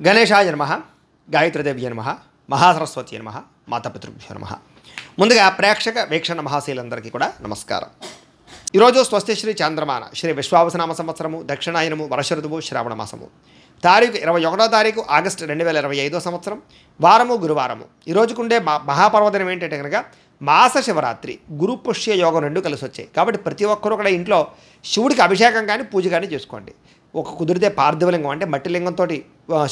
గణేశాయ నమః, గాయత్రీదేవ్య నమః, మహాసరస్వతి నమః, మాతాపితృభ్యో నమః. ముందుగా ప్రేక్షక వీక్షణ మహాశీలందరికీ కూడా నమస్కారం. ఈరోజు స్వస్తి శ్రీ చాంద్రమాన శ్రీ విశ్వావసనామ సంవత్సరము దక్షిణాయనము వర్షఋతువు శ్రావణ మాసము తారీఖు 21వ తారీఖు ఆగస్టు 2025 సంవత్సరం వారము గురువారము. ఈరోజుకుండే మహాపర్వదినం ఏంటంటే కనుక మాస శివరాత్రి గురు పుష్య యోగం రెండు కలిసి వచ్చాయి. కాబట్టి ప్రతి ఒక్కరూ కూడా ఇంట్లో శివుడికి అభిషేకం కానీ పూజ కానీ చేసుకోండి. ఒక కుదిరితే పార్థివలింగం అంటే మట్టి లింగంతో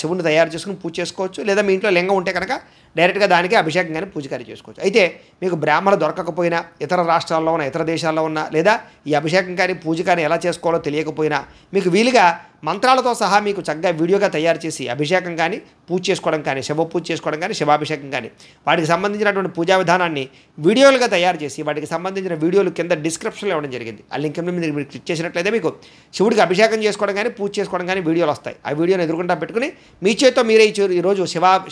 శివుడిని తయారు చేసుకుని పూజ చేసుకోవచ్చు. లేదా మీ ఇంట్లో లింగం ఉంటే కనుక డైరెక్ట్గా దానికి అభిషేకం కానీ పూజ కానీ చేసుకోవచ్చు. అయితే మీకు బ్రాహ్మణులు దొరకకపోయినా ఇతర రాష్ట్రాల్లో ఉన్న ఇతర దేశాల్లో ఉన్న లేదా ఈ అభిషేకం కానీ పూజ కానీ ఎలా చేసుకోవాలో తెలియకపోయినా మీకు వీలుగా మంత్రాలతో సహా మీకు చక్కగా వీడియోగా తయారు చేసి అభిషేకం కానీ పూజ చేసుకోవడం కానీ శివ పూజ చేసుకోవడం కానీ శివాభిషేకం కానీ వాటికి సంబంధించినటువంటి పూజా విధానాన్ని వీడియోలుగా తయారు చేసి వాటికి సంబంధించిన వీడియోలు కింద డిస్క్రిప్షన్లో ఇవ్వడం జరిగింది. ఆ లింక్ మీద మీరు క్లిక్ చేసినట్లయితే మీకు శివుడికి అభిషేకం చేసుకోవడం కానీ పూజ చేసుకోవడం కానీ వీడియోలు వస్తాయి. ఆ వీడియోని ఎదుర్కొంటా పెట్టుకుని మీ చేతితో మీరే ఈరోజు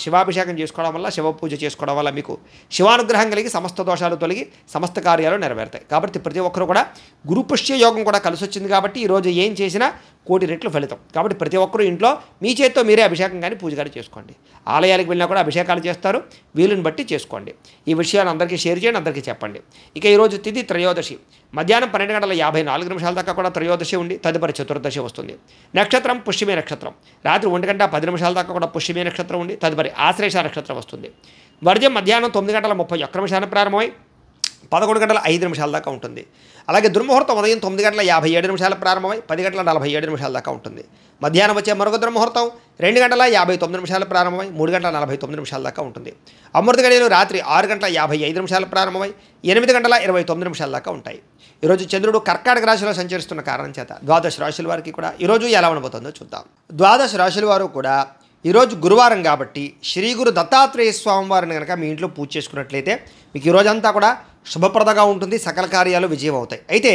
శివాభిషేకం చేసుకోవడం వల్ల శివ పూజ చేసుకోవడం వల్ల మీకు శివానుగ్రహం కలిగి సమస్త దోషాలు తొలగి సమస్త కార్యాలు నెరవేరుతాయి. కాబట్టి ప్రతి ఒక్కరు కూడా గురు పుష్య యోగం కూడా కలిసి వచ్చింది. కాబట్టి ఈరోజు ఏం చేసినా కోటి రెట్లు ఫలితం. కాబట్టి ప్రతి ఒక్కరూ ఇంట్లో మీ చేతితో మీరే అభిషేకం కానీ పూజ కానీ చేసుకోండి. ఆలయాలకు వెళ్ళినా కూడా అభిషేకాలు చేస్తారు, వీలుని బట్టి చేసుకోండి. ఈ విషయాలు అందరికీ షేర్ చేయండి, అందరికీ చెప్పండి. ఇక ఈరోజు తిథి త్రయోదశి, మధ్యాహ్నం 12:54 దాకా కూడా త్రయోదశి ఉండి తదుపరి చతుర్దశి వస్తుంది. నక్షత్రం పుష్యమే నక్షత్రం, రాత్రి 1:10 దాకా కూడా పుష్యమే నక్షత్రం ఉండి తదుపరి ఆశ్లేష నక్షత్రం వస్తుంది. వర్జం మధ్యాహ్నం 9:31 ప్రారంభమై 11:05 దాకా ఉంటుంది. అలాగే దుర్ముహూర్తం ఉదయం 9:57 ప్రారంభమై 10:47 దాకా ఉంటుంది. మధ్యాహ్నం వచ్చే మరొక దుర్ముహూర్తం 2:59 ప్రారంభమై 3:49 దాకా ఉంటుంది. అమృత గడియలు రాత్రి 6:55 ప్రారంభమై 8:29 దాకా ఉంటాయి. ఈరోజు చంద్రుడు కర్కాటక రాశిలో సంచరిస్తున్న కారణం చేత ద్వాదశ రాశుల వారికి కూడా ఈరోజు ఎలా ఉండబోతుందో చూద్దాం. ద్వాదశ రాశుల వారు కూడా ఈరోజు గురువారం కాబట్టి శ్రీ గురు దత్తాత్రేయ స్వామి వారిని కనుక మీ ఇంట్లో పూజ చేసుకున్నట్లయితే మీకు ఈరోజంతా కూడా శుభప్రదంగా ఉంటుంది, సకల కార్యాలు విజయం అవుతాయి. అయితే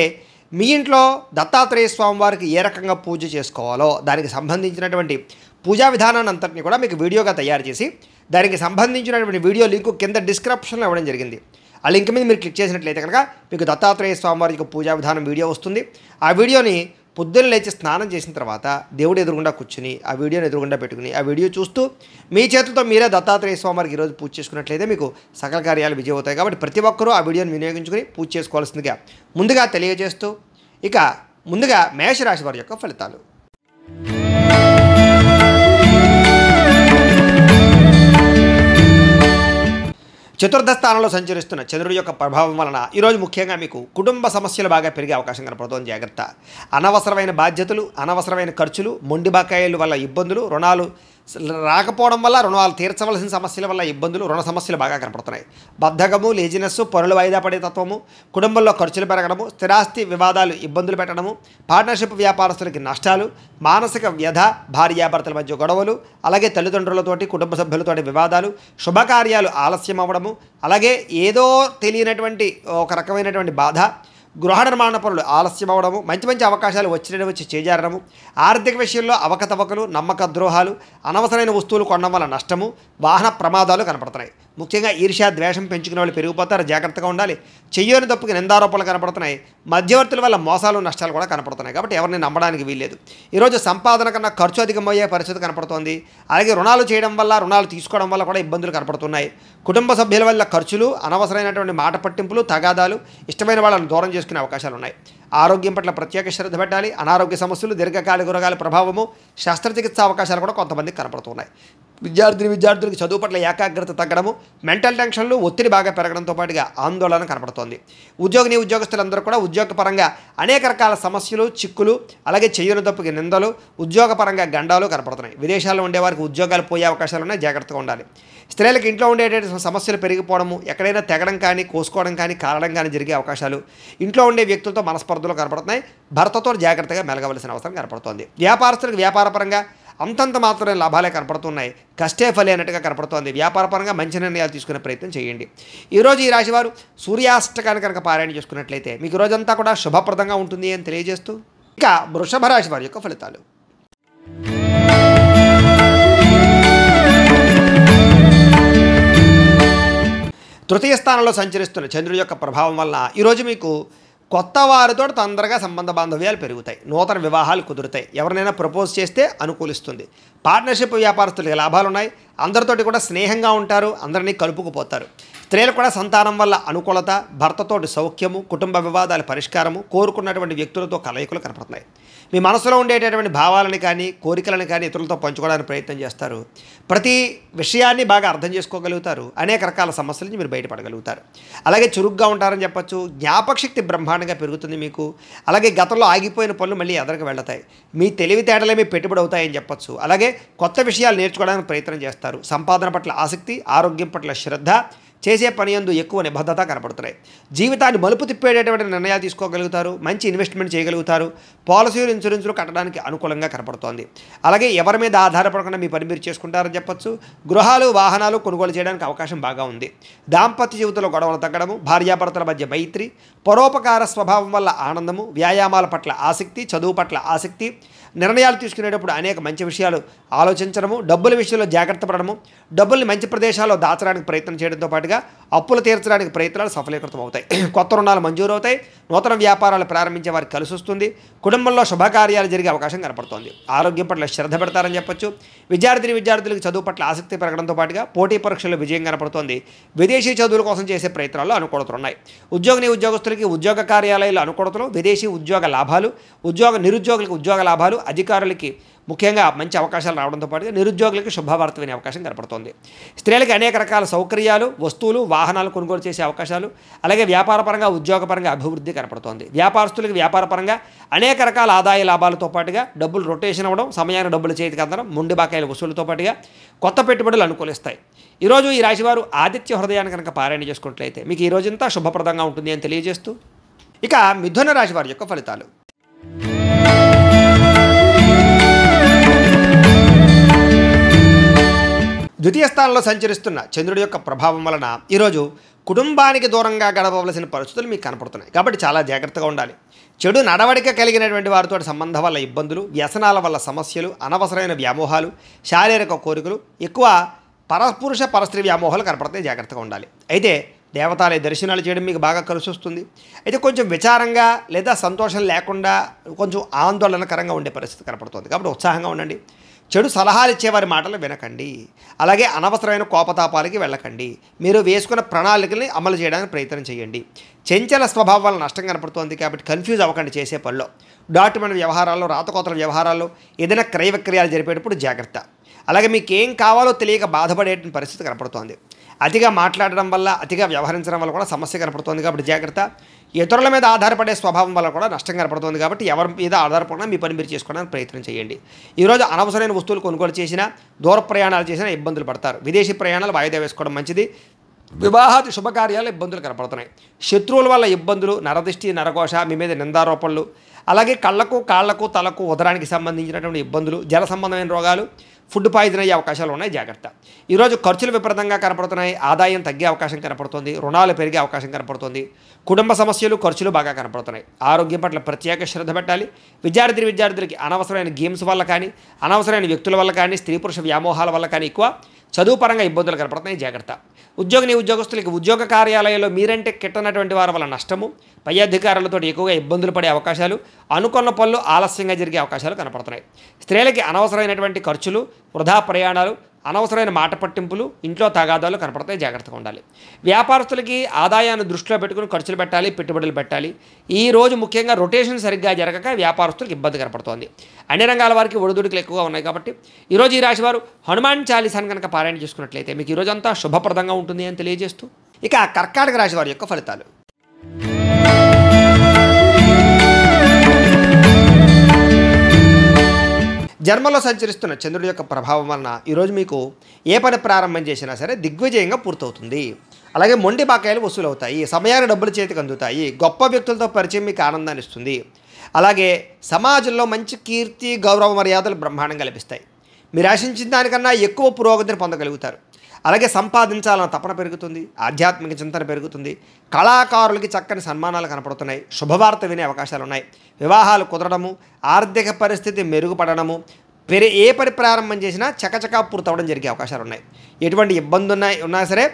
మీ ఇంట్లో దత్తాత్రేయ స్వామి వారికి ఏ రకంగా పూజ చేసుకోవాలో దానికి సంబంధించినటువంటి పూజా విధానాన్ని అంతటిని కూడా మీకు వీడియోగా తయారు చేసి దానికి సంబంధించినటువంటి వీడియో లింకు కింద డిస్క్రిప్షన్లో ఇవ్వడం జరిగింది. ఆ లింక్ మీద మీరు క్లిక్ చేసినట్లయితే కనుక మీకు దత్తాత్రేయ స్వామి వారికి పూజా విధానం వీడియో వస్తుంది. ఆ వీడియోని పొద్దున్న లేచి స్నానం చేసిన తర్వాత దేవుడు ఎదురుగుండా కూర్చుని ఆ వీడియోని ఎదురుగుండా పెట్టుకుని ఆ వీడియో చూస్తూ మీ చేతులతో మీరే దత్తాత్రేయ స్వామి వారికి ఈరోజు పూజ చేసుకున్నట్లయితే మీకు సకల కార్యాలు విజయం అవుతాయి. కాబట్టి ప్రతి ఒక్కరూ ఆ వీడియోని వినియోగించుకుని పూజ చేసుకోవాల్సిందిగా ముందుగా తెలియజేస్తూ ఇక ముందుగా మేషరాశి వారి యొక్క ఫలితాలు. చతుర్థ స్థానంలో సంచరిస్తున్న చంద్రుడి యొక్క ప్రభావం వలన ఈరోజు ముఖ్యంగా మీకు కుటుంబ సమస్యలు బాగా పెరిగే అవకాశం కనపడుతోంది. జాగ్రత్త. అనవసరమైన బాధ్యతలు, అనవసరమైన ఖర్చులు, మొండి బకాయిల వల్ల ఇబ్బందులు, రుణాలు రాకపోవడం వల్ల రుణాలు తీర్చవలసిన సమస్యల వల్ల ఇబ్బందులు, రుణ సమస్యలు బాగా కనపడుతున్నాయి. బద్ధకము, లేజినెస్, పనులు వాయిదా పడే తత్వము, కుటుంబంలో ఖర్చులు పెరగడము, స్థిరాస్తి వివాదాలు ఇబ్బందులు పెట్టడము, పార్ట్నర్షిప్ వ్యాపారస్తులకి నష్టాలు, మానసిక వ్యధ, భార్యాభర్తల మధ్య గొడవలు, అలాగే తల్లిదండ్రులతోటి కుటుంబ సభ్యులతోటి వివాదాలు, శుభకార్యాలు ఆలస్యం అవ్వడము, అలాగే ఏదో తెలియనటువంటి ఒక రకమైనటువంటి బాధ, గృహ నిర్మాణ పనులు ఆలస్యం అవ్వడము, మంచి మంచి అవకాశాలు వచ్చి చేజారడము, ఆర్థిక విషయంలో అవకతవకలు, నమ్మక ద్రోహాలు, అనవసరమైన వస్తువులు కొనడం వల్ల నష్టము, వాహన ప్రమాదాలు కనపడుతున్నాయి. ముఖ్యంగా ఈర్ష్య ద్వేషం పెంచుకునే వాళ్ళు పెరిగిపోతారు, జాగ్రత్తగా ఉండాలి. చెయ్యని తప్పుకి నిందారోపణలు కనపడుతున్నాయి. మధ్యవర్తుల వల్ల మోసాలు నష్టాలు కూడా కనపడుతున్నాయి. కాబట్టి ఎవరిని నమ్మడానికి వీల్లేదు. ఈరోజు సంపాదన కన్నా ఖర్చు అధికమయ్యే పరిస్థితి కనపడుతోంది. అలాగే రుణాలు చేయడం వల్ల, రుణాలు తీసుకోవడం వల్ల కూడా ఇబ్బందులు కనపడుతున్నాయి. కుటుంబ సభ్యుల వల్ల ఖర్చులు, అనవసరమైనటువంటి మాట పట్టింపులు, తగాదాలు, ఇష్టమైన వాళ్ళని దూరం చేసుకునే అవకాశాలు ఉన్నాయి. ఆరోగ్యం పట్ల ప్రత్యేక శ్రద్ధ పెట్టాలి. అనారోగ్య సమస్యలు, దీర్ఘకాలిక రోగాల ప్రభావము, శస్త్రచికిత్స అవకాశాలు కూడా కొంతమందికి కనపడుతున్నాయి. విద్యార్థులకి చదువు పట్ల ఏకాగ్రత తగ్గడము, మెంటల్ టెన్షన్లు, ఒత్తిడి బాగా పెరగడంతో పాటుగా ఆందోళన కనపడుతోంది. ఉద్యోగస్తులందరూ కూడా ఉద్యోగపరంగా అనేక రకాల సమస్యలు, చిక్కులు, అలాగే చెయ్యని తప్పుకి నిందలు, ఉద్యోగపరంగా గండాలు కనపడుతున్నాయి. విదేశాల్లో ఉండేవారికి ఉద్యోగాలు పోయే అవకాశాలు ఉన్నాయి, జాగ్రత్తగా ఉండాలి. స్త్రీలకు ఇంట్లో ఉండేటువంటి సమస్యలు పెరిగిపోవడము, ఎక్కడైనా తెగడం కానీ, కోసుకోవడం కానీ, కారడం కానీ జరిగే అవకాశాలు, ఇంట్లో ఉండే వ్యక్తులతో మనస్పర్ధలు కనపడుతున్నాయి. భర్తతో జాగ్రత్తగా మెలగవలసిన అవసరం కనపడుతోంది. వ్యాపారస్తులకు వ్యాపారపరంగా అంతంత మాత్రమే లాభాలే కనపడుతున్నాయి. కష్టే ఫలి అన్నట్టుగా కనపడుతోంది. వ్యాపారపరంగా మంచి నిర్ణయాలు తీసుకునే ప్రయత్నం చేయండి. ఈరోజు ఈ రాశివారు సూర్యాష్టకాన్ని కనుక పారాయణ చేసుకున్నట్లయితే మీకు రోజంతా కూడా శుభప్రదంగా ఉంటుంది అని తెలియజేస్తూ ఇక వృషభ రాశి వారి యొక్క ఫలితాలు. తృతీయ స్థానంలో సంచరిస్తున్న చంద్రుడి యొక్క ప్రభావం వలన ఈరోజు మీకు కొత్త వారితో తొందరగా సంబంధ బాంధవ్యాలు పెరుగుతాయి, నూతన వివాహాలు కుదురుతాయి, ఎవరినైనా ప్రపోజ్ చేస్తే అనుకూలిస్తుంది, పార్ట్నర్షిప్ వ్యాపారస్తులకి లాభాలు ఉన్నాయి, అందరితోటి కూడా స్నేహంగా ఉంటారు, అందరినీ కలుపుకుపోతారు. స్త్రీలు కూడా సంతానం వల్ల అనుకూలత, భర్తతోటి సౌఖ్యము, కుటుంబ వివాదాల పరిష్కారము, కోరుకున్నటువంటి వ్యక్తులతో కలయికలు కనపడుతున్నాయి. మీ మనసులో ఉండేటటువంటి భావాలని కానీ కోరికలను కానీ ఇతరులతో పంచుకోవడానికి ప్రయత్నం చేస్తారు. ప్రతి విషయాన్ని బాగా అర్థం చేసుకోగలుగుతారు, అనేక రకాల సమస్యల నుంచి మీరు బయటపడగలుగుతారు. అలాగే చురుగ్గా ఉంటారని చెప్పచ్చు, జ్ఞాపకశక్తి బ్రహ్మాండంగా పెరుగుతుంది మీకు. అలాగే గతంలో ఆగిపోయిన పనులు మళ్ళీ ఎదరికి వెళ్తాయి, మీ తెలివితేటలే మీ పెట్టుబడి అవుతాయని చెప్పచ్చు. అలాగే కొత్త విషయాలు నేర్చుకోవడానికి ప్రయత్నం చేస్తారు, సంపాదన పట్ల ఆసక్తి, ఆరోగ్యం పట్ల శ్రద్ధ, చేసే పని యందు ఎక్కువ నిబద్ధత కనపడుతున్నాయి. జీవితాన్ని మలుపు తిప్పేటటువంటి నిర్ణయాలు తీసుకోగలుగుతారు, మంచి ఇన్వెస్ట్మెంట్ చేయగలుగుతారు, పాలసీలు ఇన్సూరెన్సులు కట్టడానికి అనుకూలంగా కనపడుతోంది. అలాగే ఎవరి మీద ఆధారపడకుండా మీ పని మీరు చేసుకుంటారని చెప్పచ్చు. గృహాలు వాహనాలు కొనుగోలు చేయడానికి అవకాశం బాగా ఉంది. దాంపత్య జీవితంలో గొడవలు తగ్గడము, భార్యాభర్తల మధ్య మైత్రి, పరోపకార స్వభావం వల్ల ఆనందము, వ్యాయామాల పట్ల ఆసక్తి, చదువు పట్ల ఆసక్తి, నిర్ణయాలు తీసుకునేటప్పుడు అనేక మంచి విషయాలు ఆలోచించడము, డబ్బుల విషయంలో జాగ్రత్త పడడము, డబ్బుల్ని మంచి ప్రదేశాల్లో దాచడానికి ప్రయత్నం చేయడంతో పాటుగా అప్పులు తీర్చడానికి ప్రయత్నాలు సఫలీకృతం అవుతాయి. కొత్త రుణాలు మంజూరు అవుతాయి, నూతన వ్యాపారాలు ప్రారంభించే వారికి కలిసి వస్తుంది, కుటుంబంలో శుభకార్యాలు జరిగే అవకాశం కనపడుతోంది. ఆరోగ్యం పట్ల శ్రద్ధ పెడతారని చెప్పొచ్చు. విద్యార్థులకు చదువు పట్ల ఆసక్తి పెరగడంతో పాటుగా పోటీ పరీక్షల్లో విజయం కనపడుతోంది. విదేశీ చదువుల కోసం చేసే ప్రయత్నాల్లో అనుకూలతలు ఉన్నాయి. ఉద్యోగస్తులకి ఉద్యోగ కార్యాలయాల్లో అనుకూలతలు, విదేశీ ఉద్యోగ లాభాలు, నిరుద్యోగులకు ఉద్యోగ లాభాలు, అధికారులకి ముఖ్యంగా మంచి అవకాశాలు రావడంతో పాటుగా నిరుద్యోగులకి శుభవార్త వినే అవకాశం కనపడుతోంది. స్త్రీలకు అనేక రకాల సౌకర్యాలు, వస్తువులు, వాహనాలు కొనుగోలు చేసే అవకాశాలు, అలాగే వ్యాపారపరంగా ఉద్యోగపరంగా అభివృద్ధి కనపడుతోంది. వ్యాపారస్తులకు వ్యాపారపరంగా అనేక రకాల ఆదాయ లాభాలతో పాటుగా డబ్బులు రొటేషన్ అవ్వడం, సమయానికి డబ్బులు చేతికి అందడం, మొండి బాకాయల వసూలుతో పాటుగా కొత్త పెట్టుబడులు అనుకూలిస్తాయి. ఈరోజు ఈ రాశివారు ఆదిత్య హృదయాన్ని కనుక పారాయణ చేసుకున్నట్లయితే మీకు ఈ రోజంతా శుభప్రదంగా ఉంటుంది అని తెలియజేస్తూ, ఇక మిథున రాశి వారి యొక్క ఫలితాలు. ద్వితీయ స్థానంలో సంచరిస్తున్న చంద్రుడి యొక్క ప్రభావం వలన ఈరోజు కుటుంబానికి దూరంగా గడపవలసిన పరిస్థితులు మీకు కనపడుతున్నాయి. కాబట్టి చాలా జాగ్రత్తగా ఉండాలి. చెడు నడవడిక కలిగినటువంటి వారితో సంబంధం వల్ల ఇబ్బందులు, వ్యసనాల వల్ల సమస్యలు, అనవసరమైన వ్యామోహాలు, శారీరక కోరికలు, ఎక్కువ పరపురుష పరస్త్రీ వ్యామోహాలు కనపడతాయి. జాగ్రత్తగా ఉండాలి. అయితే దేవతాలయ దర్శనాలు చేయడం మీకు బాగా కలిసి వస్తుంది. అయితే కొంచెం విచారంగా లేదా సంతోషం లేకుండా కొంచెం ఆందోళనకరంగా ఉండే పరిస్థితి కనపడుతుంది. కాబట్టి ఉత్సాహంగా ఉండండి. చెడు సలహాలు ఇచ్చేవారి మాటలు వినకండి. అలాగే అనవసరమైన కోపతాపాలకి వెళ్ళకండి. మీరు వేసుకున్న ప్రణాళికల్ని అమలు చేయడానికి ప్రయత్నం చేయండి. చెంచల స్వభావం వల్ల నష్టం కనపడుతోంది కాబట్టి కన్ఫ్యూజ్ అవ్వకండి చేసే పనిలో. డాక్యుమెంట్ వ్యవహారాల్లో, రాతకోతల వ్యవహారాల్లో, ఏదైనా క్రయ విక్రయాలు జరిపేటప్పుడు జాగ్రత్త. అలాగే మీకు ఏం కావాలో తెలియక బాధపడే పరిస్థితి కనపడుతోంది. అతిగా మాట్లాడడం వల్ల, అతిగా వ్యవహరించడం వల్ల కూడా సమస్య కనపడుతోంది కాబట్టి జాగ్రత్త. ఇతరుల మీద ఆధారపడే స్వభావం వల్ల కూడా నష్టం కనపడుతుంది కాబట్టి ఎవరి మీద ఆధారపడినా మీ పని మీరు చేసుకోవడానికి ప్రయత్నం చేయండి. ఈరోజు అనవసరమైన వస్తువులు కొనుగోలు చేసినా, దూర ప్రయాణాలు చేసినా ఇబ్బందులు పడతారు. విదేశీ ప్రయాణాలు వాయిదా వేసుకోవడం మంచిది. వివాహాది శుభకార్యాలు ఇబ్బందులు కనపడుతున్నాయి. శత్రువుల వల్ల ఇబ్బందులు, నరదిష్టి, నరఘోష, మీ మీద నిందారోపణలు, అలాగే కళ్ళకు, కాళ్లకు, తలకు, ఉదరానికి సంబంధించినటువంటి ఇబ్బందులు, జల సంబంధమైన రోగాలు, ఫుడ్ పాయిజన్ అయ్యే అవకాశాలు ఉన్నాయి. జాగ్రత్త. ఈరోజు ఖర్చులు విపరీతంగా కనపడుతున్నాయి. ఆదాయం తగ్గే అవకాశం కనపడుతుంది. రుణాలు పెరిగే అవకాశం కనపడుతుంది. కుటుంబ సమస్యలు, ఖర్చులు బాగా కనపడుతున్నాయి. ఆరోగ్యం పట్ల ప్రత్యేక శ్రద్ధ పెట్టాలి. విద్యార్థులకి అనవసరమైన గేమ్స్ వల్ల కానీ, అనవసరమైన వ్యక్తుల వల్ల కానీ, స్త్రీ పురుష వ్యామోహాల వల్ల కానీ ఎక్కువ చదువు పరంగా ఇబ్బందులు కనపడుతున్నాయి. జాగ్రత్త. ఉద్యోగస్తులకి ఉద్యోగ కార్యాలయంలో మీరంటే కిట్టనటువంటి వారి వల్ల నష్టము, పై అధికారులతో ఎక్కువగా ఇబ్బందులు పడే అవకాశాలు, అనుకున్న పనులు ఆలస్యంగా జరిగే అవకాశాలు కనపడుతున్నాయి. స్త్రీలకి అనవసరమైనటువంటి ఖర్చులు, వృధా ప్రయాణాలు, అనవసరమైన మాట పట్టింపులు, ఇంట్లో తగాదాలు కనపడతాయి. జాగ్రత్తగా ఉండాలి. వ్యాపారస్తులకి ఆదాయాన్ని దృష్టిలో పెట్టుకుని ఖర్చులు పెట్టాలి, పెట్టుబడులు పెట్టాలి. ఈ రోజు ముఖ్యంగా రొటేషన్ సరిగ్గా జరగక వ్యాపారస్తులకు ఇబ్బంది కనపడుతోంది. అన్ని రంగాల వారికి ఒడిదుడుకులు ఎక్కువగా ఉన్నాయి కాబట్టి ఈరోజు ఈ రాశి వారు హనుమాన్ చాలీసాను కనుక పారాయణ చేసుకున్నట్లయితే మీకు ఈరోజు అంతా శుభప్రదంగా ఉంటుంది అని తెలియజేస్తూ, ఇక కర్కాటక రాశి వారి యొక్క ఫలితాలు. జన్మలో సంచరిస్తున్న చంద్రుడి యొక్క ప్రభావం వలన ఈరోజు మీకు ఏ పని ప్రారంభం చేసినా సరే దిగ్విజయంగా పూర్తవుతుంది. అలాగే మొండి బాకాయలు వసూలు అవుతాయి. సమయానికి డబ్బులు చేతికి అందుతాయి. గొప్ప వ్యక్తులతో పరిచయం మీకు ఆనందాన్ని ఇస్తుంది. అలాగే సమాజంలో మంచి కీర్తి, గౌరవ మర్యాదలు బ్రహ్మాండంగా లభిస్తాయి. మీరు ఆశించిన దానికన్నా ఎక్కువ పురోగతిని పొందగలుగుతారు. అలాగే సంపాదించాలన్న తపన పెరుగుతుంది. ఆధ్యాత్మిక చింతన పెరుగుతుంది. కళాకారులకి చక్కని సన్మానాలు కనపడుతున్నాయి. శుభవార్త వినే అవకాశాలు ఉన్నాయి. వివాహాలు కుదరడము, ఆర్థిక పరిస్థితి మెరుగుపడడము, ఏ పని ప్రారంభం చేసినా చకచకా పూర్తవడం జరిగే అవకాశాలు ఉన్నాయి. ఎటువంటి ఇబ్బంది ఉన్నా సరే,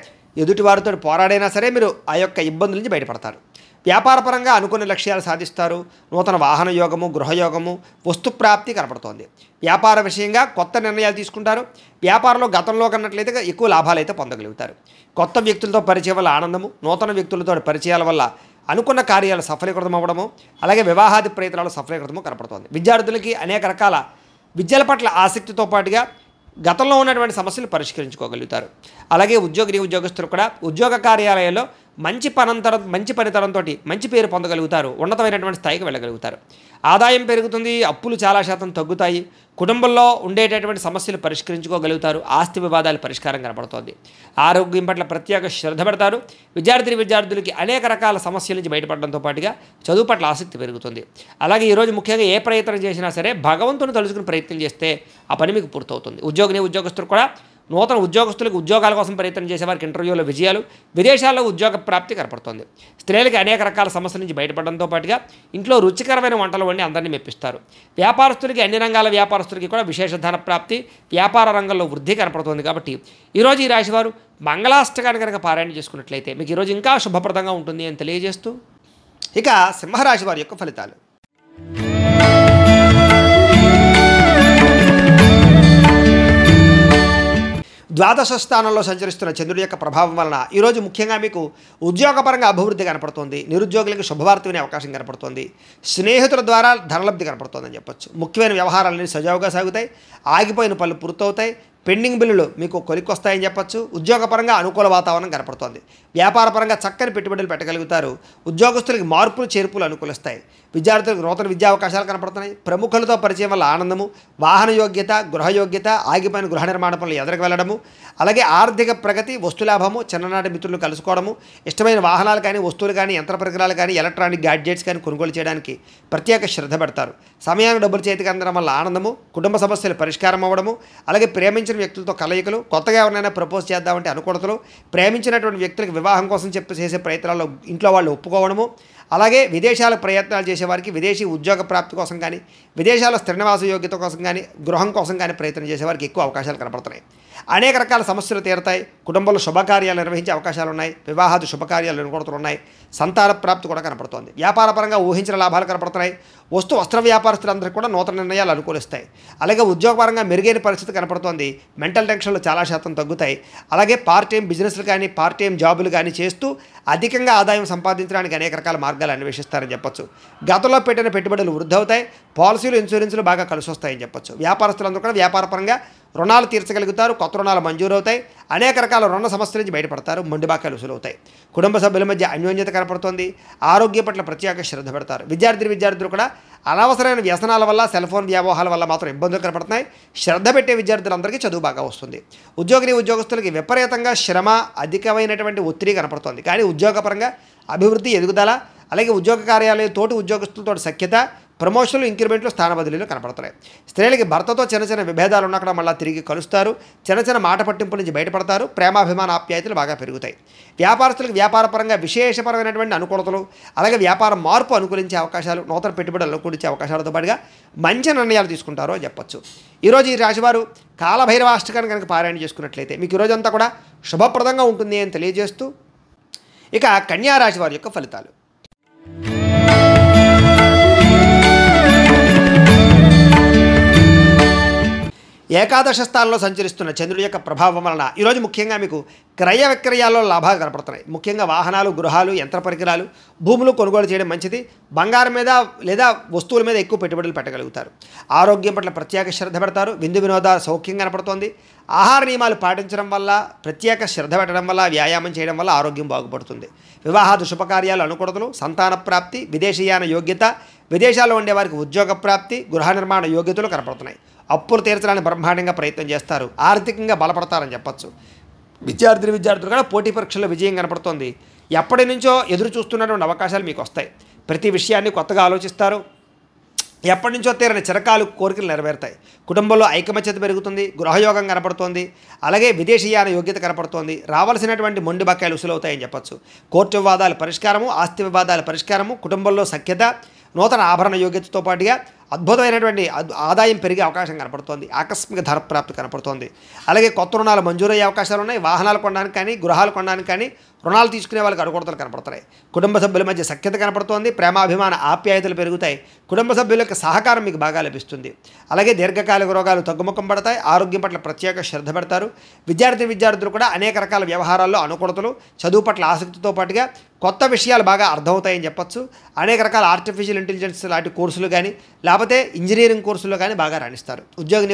ఎదుటివారితో పోరాడైనా సరే మీరు ఆ యొక్క ఇబ్బందుల నుంచి బయటపడతారు. వ్యాపారపరంగా అనుకున్న లక్ష్యాలు సాధిస్తారు. నూతన వాహన యోగము, గృహయోగము, వస్తుప్రాప్తి కనపడుతోంది. వ్యాపార విషయంగా కొత్త నిర్ణయాలు తీసుకుంటారు. వ్యాపారంలో గతంలో కన్నట్లయితే ఎక్కువ లాభాలు అయితే పొందగలుగుతారు. కొత్త వ్యక్తులతో పరిచయం వల్ల ఆనందము, నూతన వ్యక్తులతో పరిచయాల వల్ల అనుకున్న కార్యాలు సఫలీకృతం అవ్వడము, అలాగే వివాహాది ప్రయత్నాలు సఫలీకృతము కనపడుతోంది. విద్యార్థులకి అనేక రకాల విద్యల పట్ల ఆసక్తితో పాటుగా గతంలో ఉన్నటువంటి సమస్యలు పరిష్కరించుకోగలుగుతారు. అలాగే ఉద్యోగస్తులు కూడా ఉద్యోగ కార్యాలయాల్లో మంచి పనితనంతో మంచి పేరు పొందగలుగుతారు. ఉన్నతమైనటువంటి స్థాయికి వెళ్ళగలుగుతారు. ఆదాయం పెరుగుతుంది, అప్పులు చాలా శాతం తగ్గుతాయి. కుటుంబంలో ఉండేటటువంటి సమస్యలు పరిష్కరించుకోగలుగుతారు. ఆస్తి వివాదాల పరిష్కారం కనపడుతోంది. ఆరోగ్యం పట్ల ప్రత్యేక శ్రద్ధ పెడతారు. విద్యార్థులకి అనేక రకాల సమస్యల నుంచి బయటపడడంతో పాటుగా చదువు పట్ల ఆసక్తి పెరుగుతుంది. అలాగే ఈరోజు ముఖ్యంగా ఏ ప్రయత్నం చేసినా సరే భగవంతుని తలుచుకుని ప్రయత్నం చేస్తే ఆ పని మీకు పూర్తవుతుంది. ఉద్యోగస్తులు కూడా నూతన ఉద్యోగస్తులకు ఉద్యోగాల కోసం ప్రయత్నం చేసేవారికి ఇంటర్వ్యూలో విజయాలు, విదేశాల్లో ఉద్యోగ ప్రాప్తి కనపడుతోంది. స్త్రీలకి అనేక రకాల సమస్యల నుంచి బయటపడడంతో పాటుగా ఇంట్లో రుచికరమైన వంటలు వండి అందరినీ మెప్పిస్తారు. వ్యాపారస్తులకి అన్ని రంగాల వ్యాపారస్తులకి కూడా విశేష ధన ప్రాప్తి, వ్యాపార రంగంలో వృద్ధి కనపడుతోంది. కాబట్టి ఈరోజు ఈ రాశివారు మంగళాష్టకాన్ని కనుక పారాయణ చేసుకున్నట్లయితే మీకు ఈరోజు ఇంకా శుభప్రదంగా ఉంటుంది అని తెలియజేస్తూ ఇక సింహరాశి వారి యొక్క ఫలితాలు. ద్వాదశ స్థానంలో సంచరిస్తున్న చంద్రుడి యొక్క ప్రభావం వలన ఈరోజు ముఖ్యంగా మీకు ఉద్యోగపరంగా అభివృద్ధి కనపడుతుంది. నిరుద్యోగులకు శుభవార్త వినే అవకాశం కనపడుతుంది. స్నేహితుల ద్వారా ధనలబ్ధి కనపడుతుందని చెప్పొచ్చు. ముఖ్యమైన వ్యవహారాలన్నీ సజావుగా సాగుతాయి. ఆగిపోయిన పనులు పూర్తవుతాయి. పెండింగ్ బిల్లులు మీకు కొలిక్కొస్తాయని చెప్పొచ్చు. ఉద్యోగపరంగా అనుకూల వాతావరణం కనపడుతోంది. వ్యాపారపరంగా చక్కని పెట్టుబడులు పెట్టగలుగుతారు. ఉద్యోగస్తులకి మార్పులు చేర్పులు అనుకూలిస్తాయి. విద్యార్థులకు నూతన విద్యా అవకాశాలు కనపడుతున్నాయి. ప్రముఖులతో పరిచయం వల్ల ఆనందము, వాహన యోగ్యత, గృహయోగ్యత, ఆగిపోయిన గృహ నిర్మాణ పనులు ఎదురుకు వెళ్ళడము, అలాగే ఆర్థిక ప్రగతి, వస్తులాభము, చిన్ననాటి మిత్రులు కలుసుకోవడము, ఇష్టమైన వాహనాలు కానీ, వస్తువులు కానీ, యంత్ర పరికరాలు కానీ, ఎలక్ట్రానిక్ గ్యాడ్జెట్స్ కానీ కొనుగోలు చేయడానికి ప్రత్యేక శ్రద్ధ పెడతారు. సమయానికి డబ్బులు చేతికి అందడం వల్ల ఆనందము, కుటుంబ సమస్యలు పరిష్కారం అవ్వడము, అలాగే ప్రేమించిన వ్యక్తులతో కలయికలు, కొత్తగా ఎవరైనా ప్రపోజ్ చేద్దామంటే అనుకూలతలు, ప్రేమించినటువంటి వ్యక్తులకు వివాహం కోసం చేసే ప్రయత్నాల్లో ఇంట్లో వాళ్ళు ఒప్పుకోవడము, అలాగే విదేశాల ప్రయత్నాలు చేసేవారికి విదేశీ ఉద్యోగ ప్రాప్తి కోసం కానీ, విదేశాల స్థిర నివాస యోగ్యత కోసం కానీ, గృహం కోసం కానీ ప్రయత్నం చేసేవారికి ఎక్కువ అవకాశాలు కనపడుతున్నాయి. అనేక రకాల సమస్యలు తీరుతాయి. కుటుంబంలో శుభకార్యాలు నిర్వహించే అవకాశాలు ఉన్నాయి. వివాహాది శుభకార్యాలు అనుకూలతలు ఉన్నాయి. సంతాన ప్రాప్తి కూడా కనపడుతోంది. వ్యాపారపరంగా ఊహించిన లాభాలు కనపడుతున్నాయి. వస్త్ర వ్యాపారస్తులందరికీ కూడా నూతన నిర్ణయాలు అనుకూలిస్తాయి. అలాగే ఉద్యోగపరంగా మెరుగైన పరిస్థితి కనపడుతోంది. మెంటల్ టెన్షన్లు చాలా శాతం తగ్గుతాయి. అలాగే పార్ట్ టైం బిజినెస్లు కానీ, పార్ట్ టైం జాబులు కానీ చేస్తూ అధికంగా ఆదాయం సంపాదించడానికి అనేక రకాల మార్గాలు అన్వేషిస్తారని చెప్పొచ్చు. గతంలో పెట్టిన పెట్టుబడులు వృద్ధి అవుతాయి. పాలసీలు, ఇన్సూరెన్సులు బాగా కలిసి వస్తాయని చెప్పొచ్చు. వ్యాపారస్తులందరూ కూడా వ్యాపారపరంగా రుణాలు తీర్చగలుగుతారు. కొత్త రుణాలు మంజూరవుతాయి. అనేక రకాల రుణ సమస్యల నుంచి బయటపడతారు. మొండిబాకాలు వసూలవుతాయి. కుటుంబ సభ్యుల మధ్య అన్యోన్యత కనపడుతోంది. ఆరోగ్య పట్ల ప్రత్యేక శ్రద్ధ పెడతారు. విద్యార్థులు కూడా అనవసరమైన వ్యసనాల వల్ల, సెల్ ఫోన్ వ్యామోహాల వల్ల మాత్రం ఇబ్బందులు కనపడుతున్నాయి. శ్రద్ధ పెట్టే విద్యార్థులందరికీ చదువు బాగా వస్తుంది. ఉద్యోగస్తులకి విపరీతంగా శ్రమ, అధికమైనటువంటి ఒత్తిడి కనపడుతోంది. కానీ ఉద్యోగపరంగా అభివృద్ధి, ఎదుగుదల, అలాగే ఉద్యోగ కార్యాలయం తోటి ఉద్యోగస్తులతో సఖ్యత, ప్రమోషన్లు, ఇంక్రిమెంట్లు, స్థాన బదిలీలు కనపడుతున్నాయి. స్త్రీలకి భర్తతో చిన్న విభేదాలు ఉన్నక్కడ మళ్ళీ తిరిగి కలుస్తారు. చిన్న మాట పట్టింపుల నుంచి బయటపడతారు. ప్రేమాభిమాన ఆప్యాయతలు బాగా పెరుగుతాయి. వ్యాపారస్తులకు వ్యాపారపరంగా విశేషపరమైనటువంటి అనుకూలతలు, అలాగే వ్యాపార మార్పు అనుకూలించే అవకాశాలు, నూతన పెట్టుబడులు అనుకూలించే అవకాశాలతో పాటుగా మంచి నిర్ణయాలు తీసుకుంటారో అని చెప్పొచ్చు. ఈరోజు ఈ రాశివారు కాలభైరవాష్టకాన్ని కనుక పారాయణ చేసుకున్నట్లయితే మీకు ఈరోజంతా కూడా శుభప్రదంగా ఉంటుంది అని తెలియజేస్తూ ఇక కన్యా రాశి వారి యొక్క ఫలితాలు. ఏకాదశ స్థానంలో సంచరిస్తున్న చంద్రుడి యొక్క ప్రభావం వలన ఈరోజు ముఖ్యంగా మీకు క్రయ విక్రయాల్లో లాభాలు కనపడుతున్నాయి. ముఖ్యంగా వాహనాలు, గృహాలు, యంత్ర పరికరాలు, భూములు కొనుగోలు చేయడం మంచిది. బంగారం మీద లేదా వస్తువుల మీద ఎక్కువ పెట్టుబడులు పెట్టగలుగుతారు. ఆరోగ్యం పట్ల ప్రత్యేక శ్రద్ధ పెడతారు. విందు వినోదాలు సౌఖ్యం కనపడుతోంది. ఆహార నియమాలు పాటించడం వల్ల, ప్రత్యేక శ్రద్ధ పెట్టడం వల్ల, వ్యాయామం చేయడం వల్ల ఆరోగ్యం బాగుపడుతుంది. వివాహాది శుభకార్యాలు అనుకూలతలు, సంతాన ప్రాప్తి, విదేశీయాన యోగ్యత, విదేశాల్లో ఉండేవారికి ఉద్యోగ ప్రాప్తి, గృహ నిర్మాణ యోగ్యతలు కనపడుతున్నాయి. అప్పులు తీర్చడానికి బ్రహ్మాండంగా ప్రయత్నం చేస్తారు. ఆర్థికంగా బలపడతారని చెప్పచ్చు. విద్యార్థులు కూడా పోటీ పరీక్షల్లో విజయం కనపడుతోంది. ఎప్పటి నుంచో ఎదురు చూస్తున్నటువంటి అవకాశాలు మీకు వస్తాయి. ప్రతి విషయాన్ని కొత్తగా ఆలోచిస్తారు. ఎప్పటి నుంచో తీరని చిరకాలు కోరికలు నెరవేరుతాయి. కుటుంబంలో ఐకమత్యత పెరుగుతుంది. గృహయోగం కనపడుతోంది. అలాగే విదేశీయాన యోగ్యత కనపడుతోంది. రావాల్సినటువంటి మొండి బకాయిలు వసూలవుతాయని చెప్పచ్చు. కోర్టు వివాదాల పరిష్కారము, ఆస్తి వివాదాల పరిష్కారము, కుటుంబంలో సఖ్యత, నూతన ఆభరణ యోగ్యతతో పాటుగా అద్భుతమైనటువంటి ఆదాయం పెరిగే అవకాశం కనపడుతోంది. ఆకస్మిక ధనప్రాప్తి కనపడుతోంది. అలాగే కొత్త రుణాలు మంజూరయ్యే అవకాశాలు ఉన్నాయి. వాహనాలు కొనడానికి కానీ, గృహాలు కొనడానికి కానీ, రుణాలు తీసుకునే వాళ్ళకి అడుగుడతలు కనపడుతున్నాయి. కుటుంబ సభ్యుల మధ్య సఖ్యత కనపడుతోంది. ప్రేమాభిమాన ఆప్యాయతలు పెరుగుతాయి. కుటుంబ సభ్యుల యొక్క సహకారం మీకు బాగా లభిస్తుంది. అలాగే దీర్ఘకాలిక రోగాలు తగ్గుముఖం పడతాయి. ఆరోగ్యం పట్ల ప్రత్యేక శ్రద్ధ పెడతారు. విద్యార్థులు కూడా అనేక రకాల వ్యవహారాల్లో అనుకూలతలు, చదువు పట్ల ఆసక్తితో పాటుగా కొత్త విషయాలు బాగా అర్థమవుతాయని చెప్పొచ్చు. అనేక రకాల ఆర్టిఫిషియల్ ఇంటెలిజెన్స్ లాంటి కోర్సులు కానీ లేకపోతే ఇంజనీరింగ్ కోర్సులు కానీ బాగా రాణిస్తారు.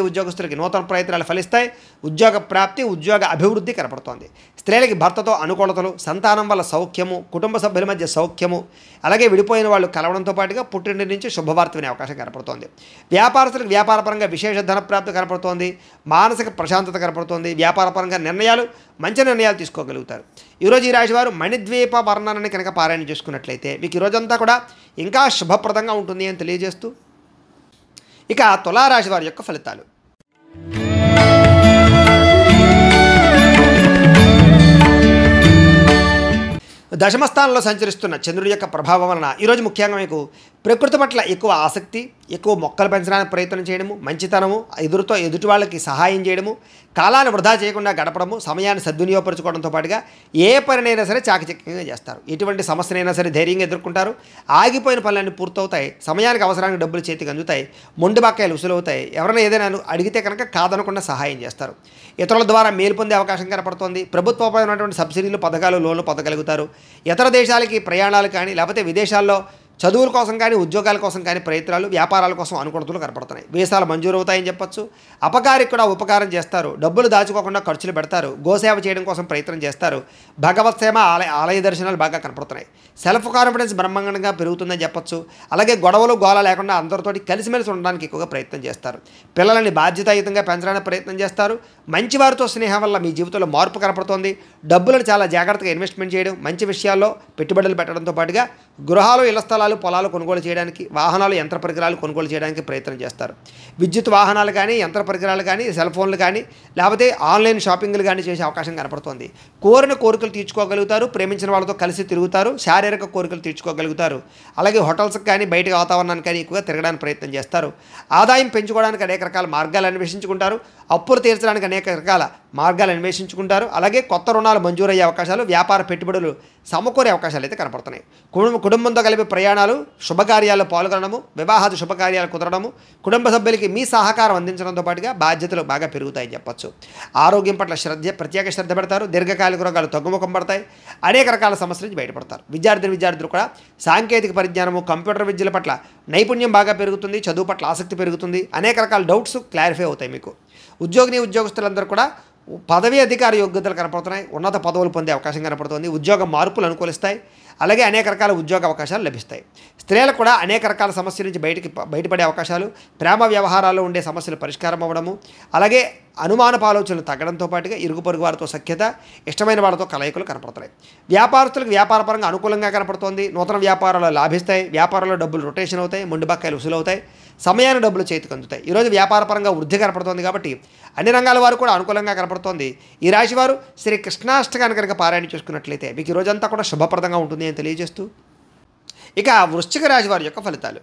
ఉద్యోగస్తులకి నూతన ప్రయత్నాలు ఫలిస్తాయి. ఉద్యోగ ప్రాప్తి, ఉద్యోగ అభివృద్ధి కనపడుతోంది. స్త్రీలకి భర్తతో అనుకూలతలు, సంతానం వల్ల సౌఖ్యము, కుటుంబ సభ్యుల మధ్య సౌఖ్యము, అలాగే విడిపోయిన వాళ్ళు కలవడంతో పాటుగా పుట్టింటి నుంచి శుభవార్త వినే అవకాశం కనపడుతోంది. వ్యాపారస్తులకు వ్యాపారపరంగా విశేష ధనప్రాప్తి కనపడుతోంది. మానసిక ప్రశాంతత కనపడుతోంది. వ్యాపారపరంగా మంచి నిర్ణయాలు తీసుకోగలుగుతారు. ఈరోజు ఈ రాశి వారు మణిద్వీప వర్ణనని కనుక పారాయణ చేసుకున్నట్లయితే మీకు ఈరోజంతా కూడా ఇంకా శుభప్రదంగా ఉంటుంది అని తెలియజేస్తూ ఇక తులారాశి వారి యొక్క ఫలితాలు. దశమస్థానంలో సంచరిస్తున్న చంద్రుడి యొక్క ప్రభావం వలన ఈరోజు ముఖ్యంగా మీకు ప్రకృతి పట్ల ఎక్కువ ఆసక్తి, ఎక్కువ మొక్కలు పెంచడానికి ప్రయత్నం చేయడము, మంచితనము, ఎదుటి వాళ్ళకి సహాయం చేయడము, కాలాన్ని వృధా చేయకుండా గడపడము, సమయాన్ని సద్వినియోగపరచుకోవడంతో పాటుగా ఏ పనినైనా సరే చాకచక్యంగా చేస్తారు. ఎటువంటి సమస్యనైనా సరే ధైర్యంగా ఎదుర్కొంటారు. ఆగిపోయిన పనులన్నీ పూర్తవుతాయి. సమయానికి అవసరానికి డబ్బులు చేతికి అందుతాయి. మొండి బకాయిలు ఉసులవుతాయి. ఎవరైనా ఏదైనా అడిగితే కనుక కాదనకుండా సహాయం చేస్తారు. ఇతరుల ద్వారా మేలు పొందే అవకాశం కనపడుతోంది. ప్రభుత్వపరమైనటువంటి సబ్సిడీలు, పథకాలు, లోన్లు పొందగలుగుతారు. ఇతర దేశాలకి ప్రయాణాలు కానీ లేకపోతే విదేశాల్లో చదువుల కోసం కానీ ఉద్యోగాల కోసం కానీ ప్రయత్నాలు, వ్యాపారాల కోసం అనుకూలతలు కనపడుతున్నాయి. వీసాలు మంజూరు అవుతాయని చెప్పొచ్చు. అపకారికి కూడా ఉపకారం చేస్తారు. డబ్బులు దాచుకోకుండా ఖర్చులు పెడతారు. గోసేవ చేయడం కోసం ప్రయత్నం చేస్తారు. భగవత్ సేవ, ఆలయ దర్శనాలు బాగా కనపడుతున్నాయి. సెల్ఫ్ కాన్ఫిడెన్స్ బ్రహ్మాండంగా పెరుగుతుందని చెప్పొచ్చు. అలాగే గొడవలు గోల లేకుండా అందరితోటి కలిసిమెలిసి ఉండడానికి ఎక్కువగా ప్రయత్నం చేస్తారు. పిల్లలని బాధ్యతాయుతంగా పెంచడానికి ప్రయత్నం చేస్తారు. మంచి వారితో స్నేహం వల్ల మీ జీవితంలో మార్పు కనపడుతోంది. డబ్బులను చాలా జాగ్రత్తగా ఇన్వెస్ట్మెంట్ చేయడం, మంచి విషయాల్లో పెట్టుబడులు పెట్టడంతో పాటుగా గృహాలు, ఇళ్ల స్థలాలు, పొలాలు కొనుగోలు చేయడానికి, వాహనాలు, యంత్ర పరికరాలు కొనుగోలు చేయడానికి ప్రయత్నం చేస్తారు. విద్యుత్ వాహనాలు కానీ, యంత్ర పరికరాలు కానీ, సెల్ ఫోన్లు కానీ లేకపోతే ఆన్లైన్ షాపింగ్లు కానీ చేసే అవకాశం కనపడుతోంది. కోరిన కోరికలు తీర్చుకోగలుగుతారు. ప్రేమించిన వాళ్ళతో కలిసి తిరుగుతారు. శారీరక కోరికలు తీర్చుకోగలుగుతారు. అలాగే హోటల్స్కి కానీ, బయట వాతావరణానికి కానీ ఎక్కువగా తిరగడానికి ప్రయత్నం చేస్తారు. ఆదాయం పెంచుకోవడానికి అనేక రకాల మార్గాలు అన్వేషించుకుంటారు. అప్పులు తీర్చడానికి అనేక రకాల మార్గాలు అన్వేషించుకుంటారు. అలాగే కొత్త రుణాలు మంజూరయ్యే అవకాశాలు, వ్యాపార పెట్టుబడులు సమకూరే అవకాశాలు అయితే కనపడుతున్నాయి. కుటుంబంతో కలిపి ప్రయాణాలు, శుభకార్యాల్లో పాల్గొనడము, వివాహాది శుభకార్యాలు కుదరడము, కుటుంబ సభ్యులకి మీ సహకారం అందించడంతో పాటుగా బాధ్యతలు బాగా పెరుగుతాయని చెప్పొచ్చు. ఆరోగ్యం పట్ల ప్రత్యేక శ్రద్ధ పెడతారు. దీర్ఘకాలిక రోగాలు తగ్గుముఖం పడతాయి. అనేక రకాల సమస్యల నుంచి బయటపడతారు. విద్యార్థులు కూడా సాంకేతిక పరిజ్ఞానము, కంప్యూటర్ విద్యల పట్ల నైపుణ్యం బాగా పెరుగుతుంది. చదువు పట్ల ఆసక్తి పెరుగుతుంది. అనేక రకాల డౌట్స్ క్లారిఫై అవుతాయి మీకు. ఉద్యోగస్తులందరూ కూడా పదవి అధికార యోగ్యతలు కనపడుతున్నాయి. ఉన్నత పదవులు పొందే అవకాశం కనపడుతుంది. ఉద్యోగ మార్పులు అనుకూలిస్తాయి. అలాగే అనేక రకాల ఉద్యోగ అవకాశాలు లభిస్తాయి. స్త్రీలకు కూడా అనేక రకాల సమస్యల నుంచి బయటపడే అవకాశాలు, ప్రేమ వ్యవహారాల్లో ఉండే సమస్యలు పరిష్కారం అవ్వడము, అలాగే అనుమానపు ఆలోచనలు తగ్గడంతో పాటుగా ఇరుగు పొరుగు వారితో సఖ్యత, ఇష్టమైన వాళ్ళతో కలయికలు కనపడుతున్నాయి. వ్యాపారస్తులకు వ్యాపారపరంగా అనుకూలంగా కనపడుతోంది. నూతన వ్యాపారాలు లాభిస్తాయి. వ్యాపారంలో డబ్బులు రొటేషన్ అవుతాయి. మొండి బకాయిలు వసూలవుతాయి. సమయాన్ని డబ్బులు చేతికి అందుతాయి. ఈరోజు వ్యాపారపరంగా వృద్ధి కనపడుతోంది కాబట్టి అన్ని రంగాల వారు కూడా అనుకూలంగా కనపడుతోంది. ఈ రాశి వారు శ్రీ కృష్ణాష్టకాన్ని కనుక పారాయణ చేసుకున్నట్లయితే మీకు ఈ రోజంతా కూడా శుభప్రదంగా ఉంటుంది అని తెలియజేస్తూ ఇక వృశ్చిక రాశి వారి యొక్క ఫలితాలు.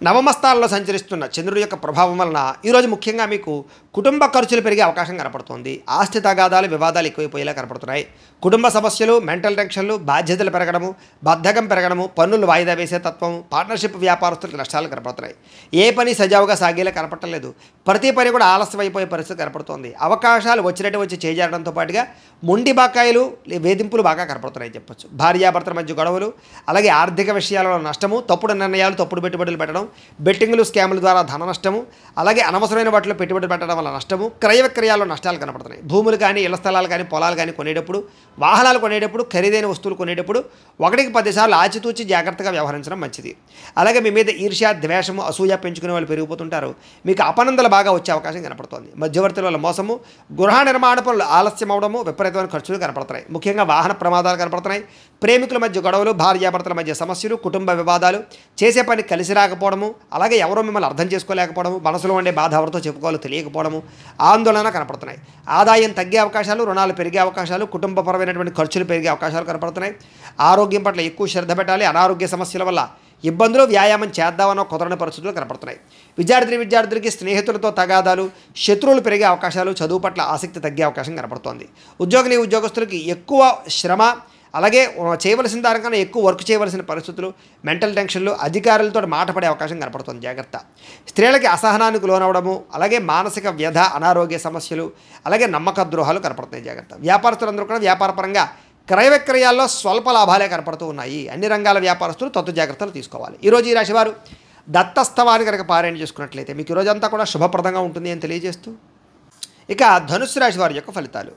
నవమస్థానంలో సంచరిస్తున్న చంద్రుడి యొక్క ప్రభావం వలన ఈరోజు ముఖ్యంగా మీకు కుటుంబ ఖర్చులు పెరిగే అవకాశం కనపడుతుంది. ఆస్తి తగాదాలు, వివాదాలు ఎక్కువైపోయేలా కనపడుతున్నాయి. కుటుంబ సమస్యలు, మెంటల్ టెన్షన్లు, బాధ్యతలు పెరగడము, బద్ధకం పెరగడము, పన్నులు వాయిదా వేసే తత్వం, పార్ట్నర్షిప్ వ్యాపారస్తులకు నష్టాలు కనపడుతున్నాయి. ఏ పని సజావుగా సాగేలా కనపడలేదు. ప్రతి పని కూడా ఆలస్యం అయిపోయే పరిస్థితి కనపడుతుంది. అవకాశాలు వచ్చినట్టు వచ్చి చేజారడంతో పాటుగా మొండి బకాయిలు, వేధింపులు బాగా కనపడుతున్నాయని చెప్పొచ్చు. భార్యాభర్తల మధ్య గొడవలు, అలాగే ఆర్థిక విషయాలలో నష్టము, తప్పుడు నిర్ణయాలు, తప్పుడు పెట్టుబడులు పెట్టడం, బెట్టింగ్లు, స్కాముల ద్వారా ధన నష్టము, అలాగే అనవసరమైన వాటిలో పెట్టుబడి పెట్టడం వల్ల నష్టము, క్రయ విక్రయాల్లో నష్టాలు కనపడుతున్నాయి. భూములు కానీ, ఇళ్ల స్థలాలు కానీ, పొలాలు కానీ కొనేటప్పుడు, వాహనాలు కొనేటప్పుడు, ఖరీదైన వస్తువులు కొనేటప్పుడు 1కి 10 సార్లు ఆచితూచి జాగ్రత్తగా వ్యవహరించడం మంచిది. అలాగే మీ మీద ఈర్ష్య, ద్వేషము, అసూయ పెంచుకునే వాళ్ళు పెరిగిపోతుంటారు. మీకు అపనందలు బాగా వచ్చే అవకాశం కనపడుతోంది. మధ్యవర్తుల వల్ల మోసము, గృహ నిర్మాణ పనులు ఆలస్యం అవడము, విపరీతమైన ఖర్చులు కనపడుతున్నాయి. ముఖ్యంగా వాహన ప్రమాదాలు కనపడుతున్నాయి. ప్రేమికుల మధ్య గొడవలు, భార్యాభర్తల మధ్య సమస్యలు, కుటుంబ వివాదాలు, చేసే పని కలిసి రాకపోవడము, అలాగే ఎవరో మిమ్మల్ని అర్థం చేసుకోలేకపోవడము, మనసులో ఉండే బాధ ఎవరితో చెప్పుకోవాలో తెలియకపోవడము, ఆందోళన కనపడుతున్నాయి. ఆదాయం తగ్గే అవకాశాలు, రుణాలు పెరిగే అవకాశాలు, కుటుంబపరమైనటువంటి ఖర్చులు పెరిగే అవకాశాలు కనపడుతున్నాయి. ఆరోగ్యం పట్ల ఎక్కువ శ్రద్ధ పెట్టాలి. అనారోగ్య సమస్యల వల్ల ఇబ్బందులు, వ్యాయామం చేద్దామన్న కుదరని పరిస్థితులు కనపడుతున్నాయి. విద్యార్థులకి స్నేహితులతో తగాదాలు, శత్రువులు పెరిగే అవకాశాలు, చదువు పట్ల ఆసక్తి తగ్గే అవకాశం కనపడుతోంది. ఉద్యోగస్తులకి ఎక్కువ శ్రమ, అలాగే చేయవలసిన దానికన్నా ఎక్కువ వర్క్ చేయవలసిన పరిస్థితులు, మెంటల్ టెన్షన్లు, అధికారులతో మాట పడే అవకాశం కనపడుతుంది. జాగ్రత్త. స్త్రీలకి అసహనానికి లోనవడము, అలాగే మానసిక వ్యధ, అనారోగ్య సమస్యలు, అలాగే నమ్మక ద్రోహాలు కనపడుతున్నాయి. జాగ్రత్త. వ్యాపారస్తులందరూ కూడా వ్యాపారపరంగా క్రయ విక్రయాల్లో స్వల్ప లాభాలే కనపడుతూ ఉన్నాయి. అన్ని రంగాల వ్యాపారస్తులు తత్వ జాగ్రత్తలు తీసుకోవాలి. ఈరోజు ఈ రాశివారు దత్తస్తవాన్ని కనుక పారాయణ చేసుకున్నట్లయితే మీకు ఈరోజంతా కూడా శుభప్రదంగా ఉంటుంది అని తెలియజేస్తూ, ఇక ధనుస్సు రాశి వారి యొక్క ఫలితాలు.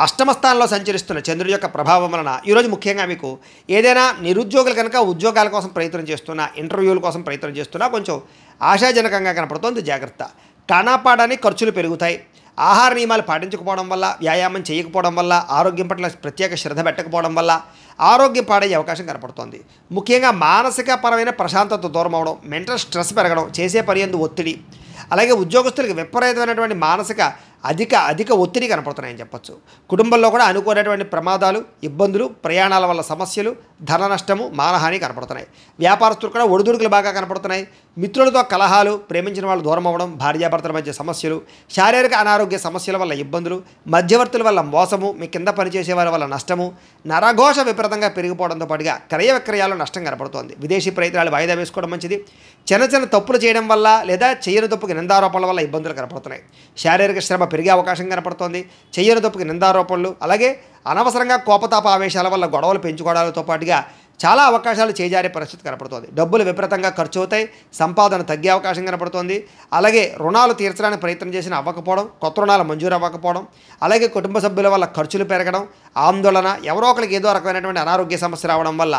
అష్టమ స్థానంలో సంచరిస్తున్న చంద్రుడి యొక్క ప్రభావం వలన ఈరోజు ముఖ్యంగా మీకు ఏదైనా నిరుద్యోగులు కనుక ఉద్యోగాల కోసం ప్రయత్నం చేస్తున్నా, ఇంటర్వ్యూల కోసం ప్రయత్నం చేస్తున్నా కొంచెం ఆశాజనకంగా కనపడుతోంది. జాగ్రత్త. కానాపాడానికి ఖర్చులు పెరుగుతాయి. ఆహార నియమాలు పాటించకపోవడం వల్ల, వ్యాయామం చేయకపోవడం వల్ల, ఆరోగ్యం పట్ల ప్రత్యేక శ్రద్ధ పెట్టకపోవడం వల్ల ఆరోగ్యం పాడయ్యే అవకాశం కనపడుతోంది. ముఖ్యంగా మానసిక పరమైన ప్రశాంతత దూరం అవడం, మెంటల్ స్ట్రెస్ పెరగడం, చేసే పని యందు ఒత్తిడి, అలాగే ఉద్యోగస్తులకు విపరీతమైనటువంటి మానసిక అధిక ఒత్తిడి కనపడుతున్నాయని చెప్పొచ్చు. కుటుంబంలో కూడా అనుకోనటువంటి ప్రమాదాలు, ఇబ్బందులు, ప్రయాణాల వల్ల సమస్యలు, ధన నష్టము, మానహాని కనపడుతున్నాయి. వ్యాపారస్తులు కూడా ఒడిదుడుకులు బాగా కనపడుతున్నాయి. మిత్రులతో కలహాలు, ప్రేమించిన వాళ్ళు దూరం అవ్వడం, భార్యాభర్తల మధ్య సమస్యలు, శారీరక అనారోగ్య సమస్యల వల్ల ఇబ్బందులు, మధ్యవర్తుల వల్ల మోసము, మీ కింద పనిచేసే వారి వల్ల నష్టము, నరఘోష విపరీతంగా పెరిగిపోవడంతో పాటుగా క్రయ విక్రయాల్లో నష్టం కనపడుతోంది. విదేశీ ప్రయత్నాలు వాయిదా వేసుకోవడం మంచిది. చిన్న తప్పులు చేయడం వల్ల లేదా చేయని తప్పుకి నిందారోపణల వల్ల ఇబ్బందులు కనపడుతున్నాయి. శారీరక శ్రమ పెరిగే అవకాశం కనపడుతోంది. చేయని తప్పుకి నిందారోపణలు, అలాగే అనవసరంగా కోపతాప ఆవేశాల వల్ల గొడవలు పెంచుకోవడాలతో పాటుగా చాలా అవకాశాలు చేజారే పరిస్థితి కనపడుతోంది. డబ్బులు విపరీతంగా ఖర్చు అవుతాయి. సంపాదన తగ్గే అవకాశం కనపడుతోంది. అలాగే రుణాలు తీర్చడానికి ప్రయత్నం చేసిన అవ్వకపోవడం, కొత్త రుణాలు మంజూరు అవ్వకపోవడం, అలాగే కుటుంబ సభ్యుల వల్ల ఖర్చులు పెరగడం, ఆందోళన, ఎవరో ఒకరికి ఏదో రకమైనటువంటి అనారోగ్య సమస్య రావడం వల్ల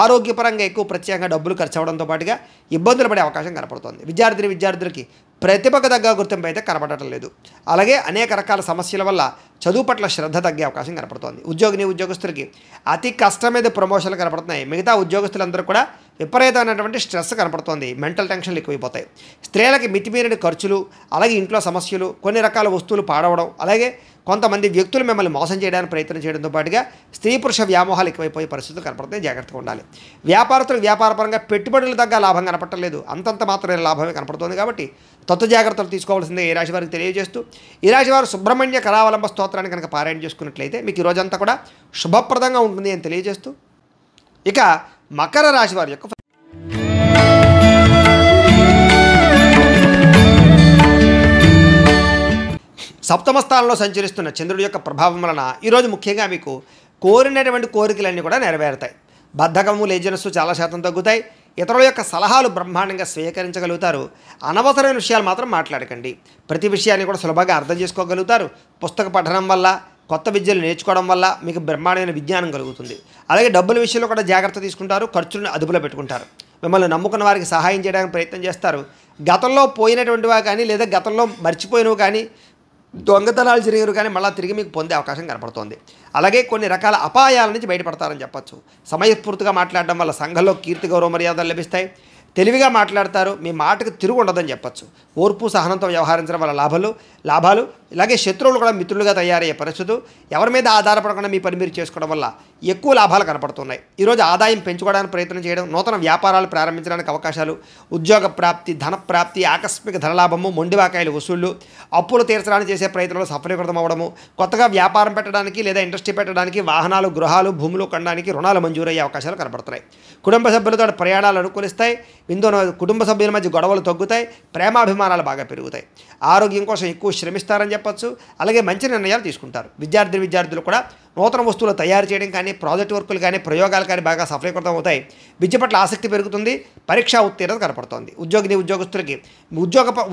ఆరోగ్యపరంగా ఎక్కువ ప్రత్యేకంగా డబ్బులు ఖర్చు అవ్వడంతో పాటుగా ఇబ్బందులు పడే అవకాశం కనపడుతోంది. విద్యార్థులకి ప్రతిభకు తగ్గ గుర్తింపు అయితే కనపడటం లేదు. అలాగే అనేక రకాల సమస్యల వల్ల చదువు పట్ల శ్రద్ధ తగ్గే అవకాశం కనపడుతోంది. ఉద్యోగస్తులకి అతి కష్టం మీద ప్రమోషన్లు కనపడుతున్నాయి. మిగతా ఉద్యోగస్తులందరూ కూడా విపరీతమైనటువంటి స్ట్రెస్ కనపడుతోంది. మెంటల్ టెన్షన్లు ఎక్కువైపోతాయి. స్త్రీలకి మితిమీరిన ఖర్చులు, అలాగే ఇంట్లో సమస్యలు, కొన్ని రకాల వస్తువులు పాడవడం, అలాగే కొంతమంది వ్యక్తులు మిమ్మల్ని మోసం చేయడానికి ప్రయత్నం చేయడంతో పాటుగా స్త్రీ పురుష వ్యామోహాలు ఎక్కువైపోయే పరిస్థితులు కనపడుతున్నాయి. జాగ్రత్తగా ఉండాలి. వ్యాపారస్తులకు వ్యాపారపరంగా పెట్టుబడులు తగ్గ లాభం కనపడలేదు. అంతంత మాత్రమే లాభమే కనపడుతుంది. కాబట్టి తత్వ జాగ్రత్తలు తీసుకోవాల్సిందే ఈ రాశి వారికి తెలియజేస్తూ, ఈ రాశి వారు సుబ్రహ్మణ్య కరావలంబ స్తోత్రాన్ని కనుక పారాయణ చేసుకున్నట్లయితే మీకు ఈ రోజంతా కూడా శుభప్రదంగా ఉంటుంది అని తెలియజేస్తూ, ఇక మకర రాశి వారి యొక్క సప్తమ స్థానంలో సంచరిస్తున్న చంద్రుడి యొక్క ప్రభావం వలన ఈరోజు ముఖ్యంగా మీకు కోరినటువంటి కోరికలన్నీ కూడా నెరవేరుతాయి. బద్ధకము, లేజినెస్ చాలా శాతం తగ్గుతాయి. ఇతరుల యొక్క సలహాలు బ్రహ్మాండంగా స్వీకరించగలుగుతారు. అనవసరమైన విషయాలు మాత్రం మాట్లాడకండి. ప్రతి విషయాన్ని కూడా సులభంగా అర్థం చేసుకోగలుగుతారు. పుస్తక పఠనం వల్ల, కొత్త విద్యలు నేర్చుకోవడం వల్ల మీకు బ్రహ్మాండమైన విజ్ఞానం కలుగుతుంది. అలాగే డబ్బుల విషయంలో కూడా జాగ్రత్త తీసుకుంటారు. ఖర్చులను అదుపులో పెట్టుకుంటారు. మిమ్మల్ని నమ్ముకున్న వారికి సహాయం చేయడానికి ప్రయత్నం చేస్తారు. గతంలో పోయినటువంటివా కానీ, లేదా గతంలో మర్చిపోయినవి కానీ, దొంగతనాలు జరిగినవి కానీ మళ్ళీ తిరిగి మీకు పొందే అవకాశం కనపడుతోంది. అలాగే కొన్ని రకాల అపాయాల నుంచి బయటపడతారని చెప్పచ్చు. సమయస్ఫూర్తిగా మాట్లాడడం వల్ల సంఘంలో కీర్తి, గౌరవ మర్యాదలు లభిస్తాయి. తెలివిగా మాట్లాడతారు. మీ మాటకు తిరుగు ఉండదని చెప్పచ్చు. ఓర్పు, సహనంతో వ్యవహరించడం వల్ల లాభాలు, ఇలాగే శత్రువులు కూడా మిత్రులుగా తయారయ్యే పరిస్థితులు, ఎవరి మీద ఆధారపడకుండా మీ పని మీరు చేసుకోవడం వల్ల ఎక్కువ లాభాలు కనపడుతున్నాయి. ఈరోజు ఆదాయం పెంచుకోవడానికి ప్రయత్నం చేయడం, నూతన వ్యాపారాలు ప్రారంభించడానికి అవకాశాలు, ఉద్యోగ ప్రాప్తి, ధన ప్రాప్తి, ఆకస్మిక ధనలాభము, మొండివాకాయలు వసూళ్లు, అప్పులు తీర్చడానికి చేసే ప్రయత్నంలో సఫలీకృతం అవ్వడము, కొత్తగా వ్యాపారం పెట్టడానికి లేదా ఇండస్ట్రీ పెట్టడానికి, వాహనాలు, గృహాలు, భూములు కొనడానికి రుణాలు మంజూరయ్యే అవకాశాలు కనపడుతున్నాయి. కుటుంబ సభ్యులతో ప్రయాణాలు అనుకూలిస్తాయి. ఇందులో కుటుంబ సభ్యుల మధ్య గొడవలు తగ్గుతాయి. ప్రేమాభిమానాలు బాగా పెరుగుతాయి. ఆరోగ్యం కోసం ఎక్కువ శ్రమిస్తారని చెప్పచ్చు. అలాగే మంచి నిర్ణయాలు తీసుకుంటారు. విద్యార్థులు కూడా నూతన వస్తువులు తయారు చేయడం కానీ, ప్రాజెక్ట్ వర్కులు కానీ, ప్రయోగాలు కానీ బాగా సఫలీకృతం అవుతాయి. విద్య పట్ల ఆసక్తి పెరుగుతుంది. పరీక్షా ఉత్తీర్ణత కనపడుతోంది. ఉద్యోగస్తులకి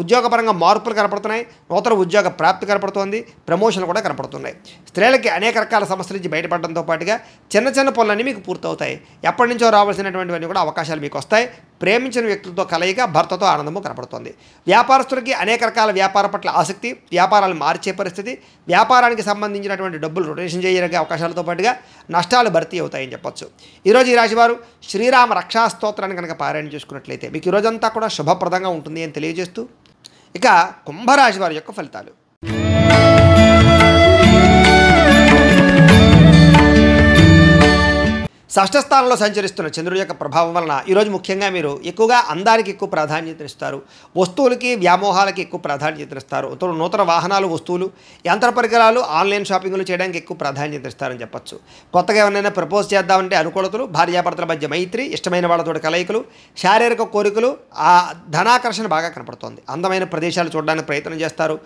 ఉద్యోగపరంగా మార్పులు కనపడుతున్నాయి. నూతన ఉద్యోగ ప్రాప్తి కనపడుతోంది. ప్రమోషన్లు కూడా కనపడుతున్నాయి. స్త్రీలకి అనేక రకాల సమస్యల నుంచి బయటపడడంతో పాటుగా చిన్న పనులన్నీ మీకు పూర్తవుతాయి. ఎప్పటి నుంచో రావాల్సినటువంటివన్నీ కూడా అవకాశాలు మీకు వస్తాయి. ప్రేమించిన వ్యక్తులతో కలయిక, భర్తతో ఆనందము కనపడుతోంది. వ్యాపారస్తులకి అనేక రకాల వ్యాపార పట్ల ఆసక్తి, వ్యాపారాలు మార్చే పరిస్థితి, వ్యాపారానికి సంబంధించినటువంటి డబ్బులు రొటేషన్ చేయగలిగే అవకాశాలతో పాటుగా నష్టాలు భర్తీ అవుతాయని చెప్పొచ్చు. ఈరోజు ఈ రాశివారు శ్రీరామ రక్షా స్తోత్రాన్ని కనుక పారాయణ చేసుకున్నట్లయితే మీకు ఈరోజంతా కూడా శుభప్రదంగా ఉంటుంది అని తెలియజేస్తూ, ఇక కుంభరాశి వారి యొక్క ఫలితాలు. షష్ఠ స్థానంలో సంచరిస్తున్న చంద్రుడి యొక్క ప్రభావం వలన ఈరోజు ముఖ్యంగా మీరు ఎక్కువగా అందానికి ఎక్కువ ప్రాధాన్యతనిస్తారు, వస్తువులకి వ్యామోహాలకి ఎక్కువ ప్రాధాన్యతనిస్తారు, నూతన వాహనాలు, వస్తువులు, యంత్ర పరికరాలు, ఆన్లైన్ షాపింగ్లు చేయడానికి ఎక్కువ ప్రాధాన్యతనిస్తారని చెప్పచ్చు. కొత్తగా ఎవరైనా ప్రపోజ్ చేద్దామంటే అనుకూలతలు, భార్యాభర్తల మధ్య మైత్రి, ఇష్టమైన వాళ్ళతో కలయికలు, శారీరక కోరికలు, ఆ ధనాకర్షణ బాగా కనపడుతోంది. అందమైన ప్రదేశాలు చూడడానికి ప్రయత్నం చేస్తారు,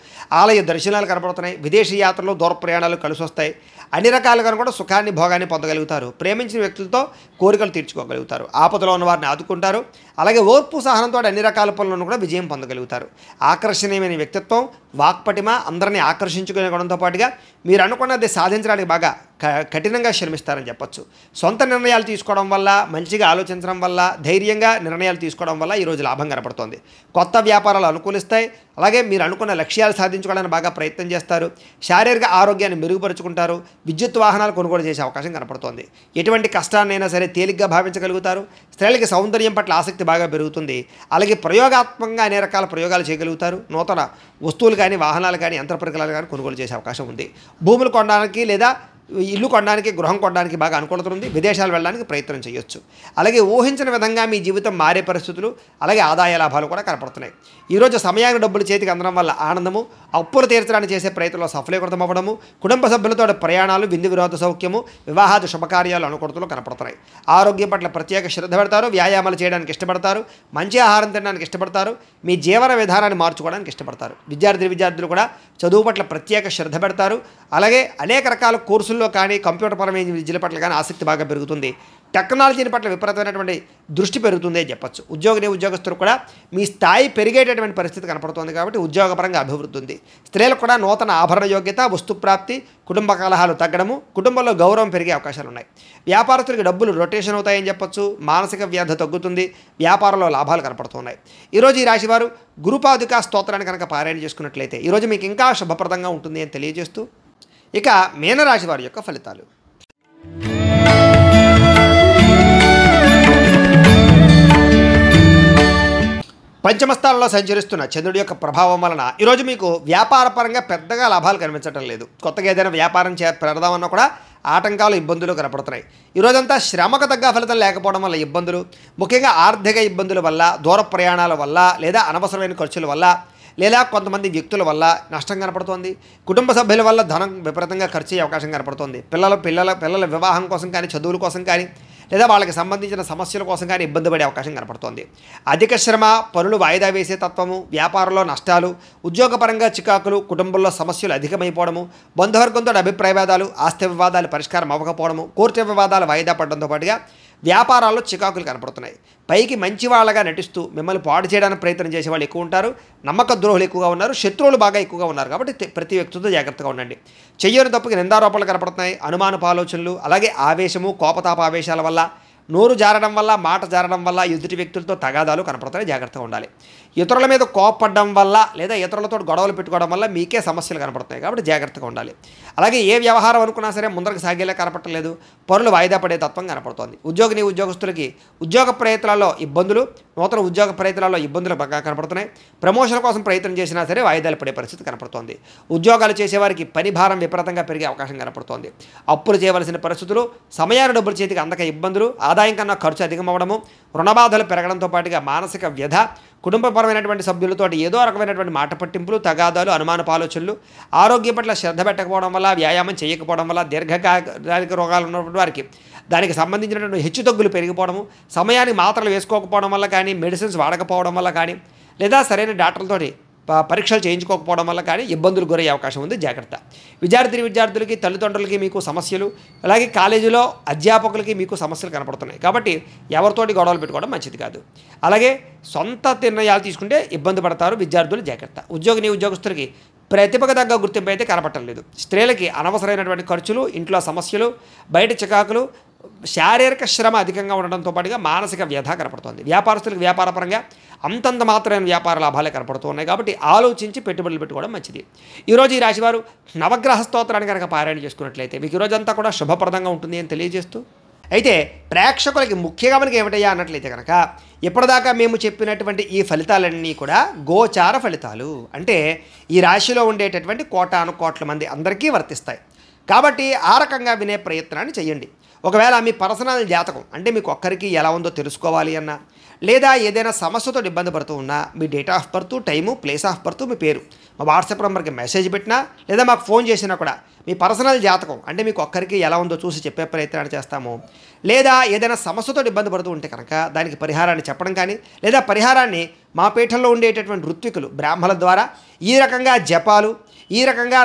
ఆలయ దర్శనాలు కనపడుతున్నాయి, విదేశీ యాత్రలు, దూర ప్రయాణాలు కలిసి వస్తాయి, అన్ని రకాలుగా కూడా సుఖాన్ని భోగాన్ని పొందగలుగుతారు, ప్రేమించిన వ్యక్తులతో కోరికలు తీర్చుకోగలుగుతారు, ఆపదలో ఉన్న వారిని ఆదుకుంటారు, అలాగే ఓర్పు సహనంతో అన్ని రకాల పనులను కూడా విజయం పొందగలుగుతారు. ఆకర్షణీయమైన వ్యక్తిత్వం, వాక్పటిమ, అందరినీ ఆకర్షించుకునే గుణంతో పాటుగా మీరు అనుకున్నది సాధించడానికి బాగా కఠినంగా శ్రమిస్తారని చెప్పచ్చు. సొంత నిర్ణయాలు తీసుకోవడం వల్ల, మంచిగా ఆలోచించడం వల్ల, ధైర్యంగా నిర్ణయాలు తీసుకోవడం వల్ల ఈరోజు లాభం కనపడుతోంది. కొత్త వ్యాపారాలు అనుకూలిస్తాయి, అలాగే మీరు అనుకున్న లక్ష్యాలు సాధించుకోవడానికి బాగా ప్రయత్నం చేస్తారు, శారీరక ఆరోగ్యాన్ని మెరుగుపరుచుకుంటారు, విద్యుత్ వాహనాలు కొనుగోలు చేసే అవకాశం కనపడుతోంది. ఎటువంటి కష్టాన్నైనా సరే తేలిగ్గా భావించగలుగుతారు, స్త్రీలకి సౌందర్యం పట్ల ఆసక్తి బాగా పెరుగుతుంది, అలాగే ప్రయోగాత్మకంగా అనేక రకాల ప్రయోగాలు చేయగలుగుతారు, నూతన వస్తువులు కానీ, వాహనాలు కానీ, యంత్ర పరికరాలు కానీ కొనుగోలు చేసే అవకాశం ఉంది. భూములు కొనడానికి లేదా ఇల్లు కొనడానికి, గృహం కొనడానికి బాగా అనుకూలత ఉంది, విదేశాలు వెళ్ళడానికి ప్రయత్నం చేయొచ్చు. అలాగే ఊహించిన విధంగా మీ జీవితం మారే పరిస్థితులు, అలాగే ఆదాయ లాభాలు కూడా కనపడుతున్నాయి. ఈరోజు సమయానికి డబ్బులు చేతికి అందడం వల్ల ఆనందము, అప్పులు తీర్చడానికి చేసే ప్రయత్నంలో సఫలీకృతం అవ్వడము, కుటుంబ సభ్యులతో ప్రయాణాలు, విందు వినోద సౌఖ్యము, వివాహాది శుభకార్యాలు అనుకూలతలు కనపడుతున్నాయి. ఆరోగ్యం పట్ల ప్రత్యేక శ్రద్ధ పెడతారు, వ్యాయామాలు చేయడానికి ఇష్టపడతారు, మంచి ఆహారం తినడానికి ఇష్టపడతారు, మీ జీవన విధానాన్ని మార్చుకోవడానికి ఇష్టపడతారు. విద్యార్థులు కూడా చదువు పట్ల ప్రత్యేక శ్రద్ధ పెడతారు, అలాగే అనేక రకాల కోర్సుల్లో కానీ, కంప్యూటర్ పరమైన విద్యల పట్ల కానీ ఆసక్తి బాగా పెరుగుతుంది, టెక్నాలజీని పట్ల విపరీతమైనటువంటి దృష్టి పెరుగుతుంది అని చెప్పచ్చు. ఉద్యోగస్తులు కూడా మీ స్థాయి పెరిగేటటువంటి పరిస్థితి కనపడుతుంది కాబట్టి ఉద్యోగపరంగా అభివృద్ధి ఉంది. స్త్రీలకు కూడా నూతన ఆభరణ యోగ్యత, వస్తుప్రాప్తి, కుటుంబ కలహాలు తగ్గడము, కుటుంబంలో గౌరవం పెరిగే అవకాశాలు ఉన్నాయి. వ్యాపారస్తులకి డబ్బులు రొటేషన్ అవుతాయని చెప్పచ్చు, మానసిక వ్యాధి తగ్గుతుంది, వ్యాపారంలో లాభాలు కనపడుతున్నాయి. ఈరోజు ఈ రాశివారు గురుపాదుకా స్తోత్రాన్ని కనుక పారాయణ చేసుకున్నట్లయితే ఈరోజు మీకు ఇంకా శుభప్రదంగా ఉంటుంది అని తెలియజేస్తూ, ఇక మీనరాశి వారి యొక్క ఫలితాలు. పంచమ స్థానంలో సంచరిస్తున్న చంద్రుడి యొక్క ప్రభావం వలన ఈరోజు మీకు వ్యాపారపరంగా పెద్దగా లాభాలు కనిపించడం లేదు. కొత్తగా ఏదైనా వ్యాపారం పెడదామన్నా కూడా ఆటంకాలు, ఇబ్బందులు కనపడుతున్నాయి. ఈరోజంతా శ్రమకు తగ్గ ఫలితం లేకపోవడం వల్ల ఇబ్బందులు, ముఖ్యంగా ఆర్థిక ఇబ్బందుల వల్ల, దూర ప్రయాణాల వల్ల, లేదా అనవసరమైన ఖర్చుల వల్ల, లేదా కొంతమంది వ్యక్తుల వల్ల నష్టం కనపడుతోంది. కుటుంబ సభ్యుల వల్ల ధనం విపరీతంగా ఖర్చు అయ్యే అవకాశం కనపడుతోంది. పిల్లల వివాహం కోసం కానీ, చదువుల కోసం కానీ, లేదా వాళ్ళకి సంబంధించిన సమస్యల కోసం కానీ ఇబ్బంది పడే అవకాశం కనపడుతోంది. అధిక శ్రమ, పనులు వాయిదా వేసే తత్వము, వ్యాపారంలో నష్టాలు, ఉద్యోగపరంగా చికాకులు, కుటుంబంలో సమస్యలు అధికమైపోవడము, బంధువర్గంతో అభిప్రాయ వివాదాలు, ఆస్తి వివాదాలు పరిష్కారం అవ్వకపోవడము, కోర్టు వివాదాలు వాయిదా పడడంతో పాటుగా వ్యాపారాల్లో చికాకులు కనపడుతున్నాయి. పైకి మంచి వాళ్ళగా నటిస్తూ మిమ్మల్ని పాడు చేయడానికి ప్రయత్నం చేసే వాళ్ళు ఎక్కువ ఉంటారు, నమ్మక ద్రోహులు ఎక్కువగా ఉన్నారు, శత్రువులు బాగా ఎక్కువగా ఉన్నారు. కాబట్టి ప్రతి వ్యక్తితో జాగ్రత్తగా ఉండండి. చెయ్యని తప్పుకి నిందారోపణలు కనపడుతున్నాయి, అనుమానపు ఆలోచనలు, అలాగే ఆవేశము, కోపతాప ఆవేశాల వల్ల, నోరు జారడం వల్ల, మాట జారడం వల్ల ఎదుటి వ్యక్తులతో తగాదాలు కనపడతాయి. జాగ్రత్తగా ఉండాలి. ఇతరుల మీద కోపపడడం వల్ల లేదా ఇతరులతో గొడవలు పెట్టుకోవడం వల్ల మీకే సమస్యలు కనపడుతున్నాయి. కాబట్టి జాగ్రత్తగా ఉండాలి. అలాగే ఏ వ్యవహారం అనుకున్నా సరే ముందరకు సాగేలా కనపడలేదు, పనులు వాయిదా పడే తత్వం కనపడుతోంది. ఉద్యోగస్తులకి ఉద్యోగ ప్రయత్నాల్లో ఇబ్బందులు, నూతన ఉద్యోగ ప్రయత్నాల్లో ఇబ్బందులు బాగా కనపడుతున్నాయి. ప్రమోషన్ కోసం ప్రయత్నం చేసినా సరే వాయిదాలు పడే పరిస్థితి కనపడుతోంది. ఉద్యోగాలు చేసేవారికి పని భారం విపరీతంగా పెరిగే అవకాశం కనపడుతోంది. అప్పులు చేయవలసిన పరిస్థితులు, సమయాన్ని డబ్బులు చేతికి అందక ఇబ్బందులు, ఆదాయం కన్నా ఖర్చు అధికమవడము, రుణబాధలు పెరగడంతో పాటుగా మానసిక వ్యధ, కుటుంబపరమైనటువంటి సభ్యులతో ఏదో రకమైనటువంటి మాట పట్టింపులు, తగాదాలు, అనుమానపు ఆలోచనలు, ఆరోగ్యం పట్ల శ్రద్ధ పెట్టకపోవడం వల్ల, వ్యాయామం చేయకపోవడం వల్ల, దీర్ఘకాలిక రోగాలు ఉన్నటువంటి వారికి దానికి సంబంధించినటువంటి హెచ్చుతగ్గులు పెరిగిపోవడము, సమయానికి మాత్రలు వేసుకోకపోవడం వల్ల కానీ, మెడిసిన్స్ వాడకపోవడం వల్ల కానీ, లేదా సరైన డాక్టర్లతోటి పరీక్షలు చేయించుకోకపోవడం వల్ల కానీ ఇబ్బందులు గురయ్యే అవకాశం ఉంది. జాగ్రత్త. విద్యార్థులకి, తల్లిదండ్రులకి మీకు సమస్యలు, అలాగే కాలేజీలో అధ్యాపకులకి మీకు సమస్యలు కనపడుతున్నాయి. కాబట్టి ఎవరితోటి గొడవలు పెట్టుకోవడం మంచిది కాదు. అలాగే సొంత నిర్ణయాలు తీసుకుంటే ఇబ్బంది పడతారు విద్యార్థులు. జాగ్రత్త. ఉద్యోగస్తులకి ప్రతిభకు తగ్గ గుర్తింపు అయితే కనపడటం లేదు. స్త్రీలకి అనవసరమైనటువంటి ఖర్చులు, ఇంట్లో సమస్యలు, బయట చికాకులు, శారీరక శ్రమ అధికంగా ఉండడంతో పాటుగా మానసిక వ్యధ కనపడుతుంది. వ్యాపారస్తులకు వ్యాపారపరంగా అంతంత మాత్రమైన వ్యాపార లాభాలే కనపడుతూ ఉన్నాయి. కాబట్టి ఆలోచించి పెట్టుబడులు పెట్టుకోవడం మంచిది. ఈరోజు ఈ రాశివారు నవగ్రహ స్తోత్రాన్ని కనుక పారాయణ చేసుకున్నట్లయితే మీకు ఈరోజంతా కూడా శుభప్రదంగా ఉంటుంది అని తెలియజేస్తూ, అయితే ప్రేక్షకులకి ముఖ్యంగా మనకి ఏమిటయ్యా అన్నట్లయితే కనుక ఇప్పటిదాకా మేము చెప్పినటువంటి ఈ ఫలితాలన్నీ కూడా గోచార ఫలితాలు, అంటే ఈ రాశిలో ఉండేటటువంటి కోటాను కోట్ల మంది అందరికీ వర్తిస్తాయి. కాబట్టి ఆ రకంగా వినే ప్రయత్నాన్ని చేయండి. ఒకవేళ మీ పర్సనల్ జాతకం అంటే మీకు ఒక్కరికి ఎలా ఉందో తెలుసుకోవాలి అన్నా, లేదా ఏదైనా సమస్యతో ఇబ్బంది పడుతూ ఉన్నా మీ date of birth, time, place of birth, మీ పేరు మా వాట్సాప్ నెంబర్కి మెసేజ్ పెట్టినా లేదా మాకు ఫోన్ చేసినా కూడా మీ పర్సనల్ జాతకం అంటే మీకు ఒక్కరికి ఎలా ఉందో చూసి చెప్పే ప్రయత్నాన్ని చేస్తాము. లేదా ఏదైనా సమస్యతో ఇబ్బంది పడుతూ ఉంటే కనుక దానికి పరిహారాన్ని చెప్పడం కానీ, లేదా పరిహారాన్ని మా పీఠంలో ఉండేటటువంటి ఋత్వికులు బ్రాహ్మణుల ద్వారా ఈ రకంగా జపాలు, ఈ రకంగా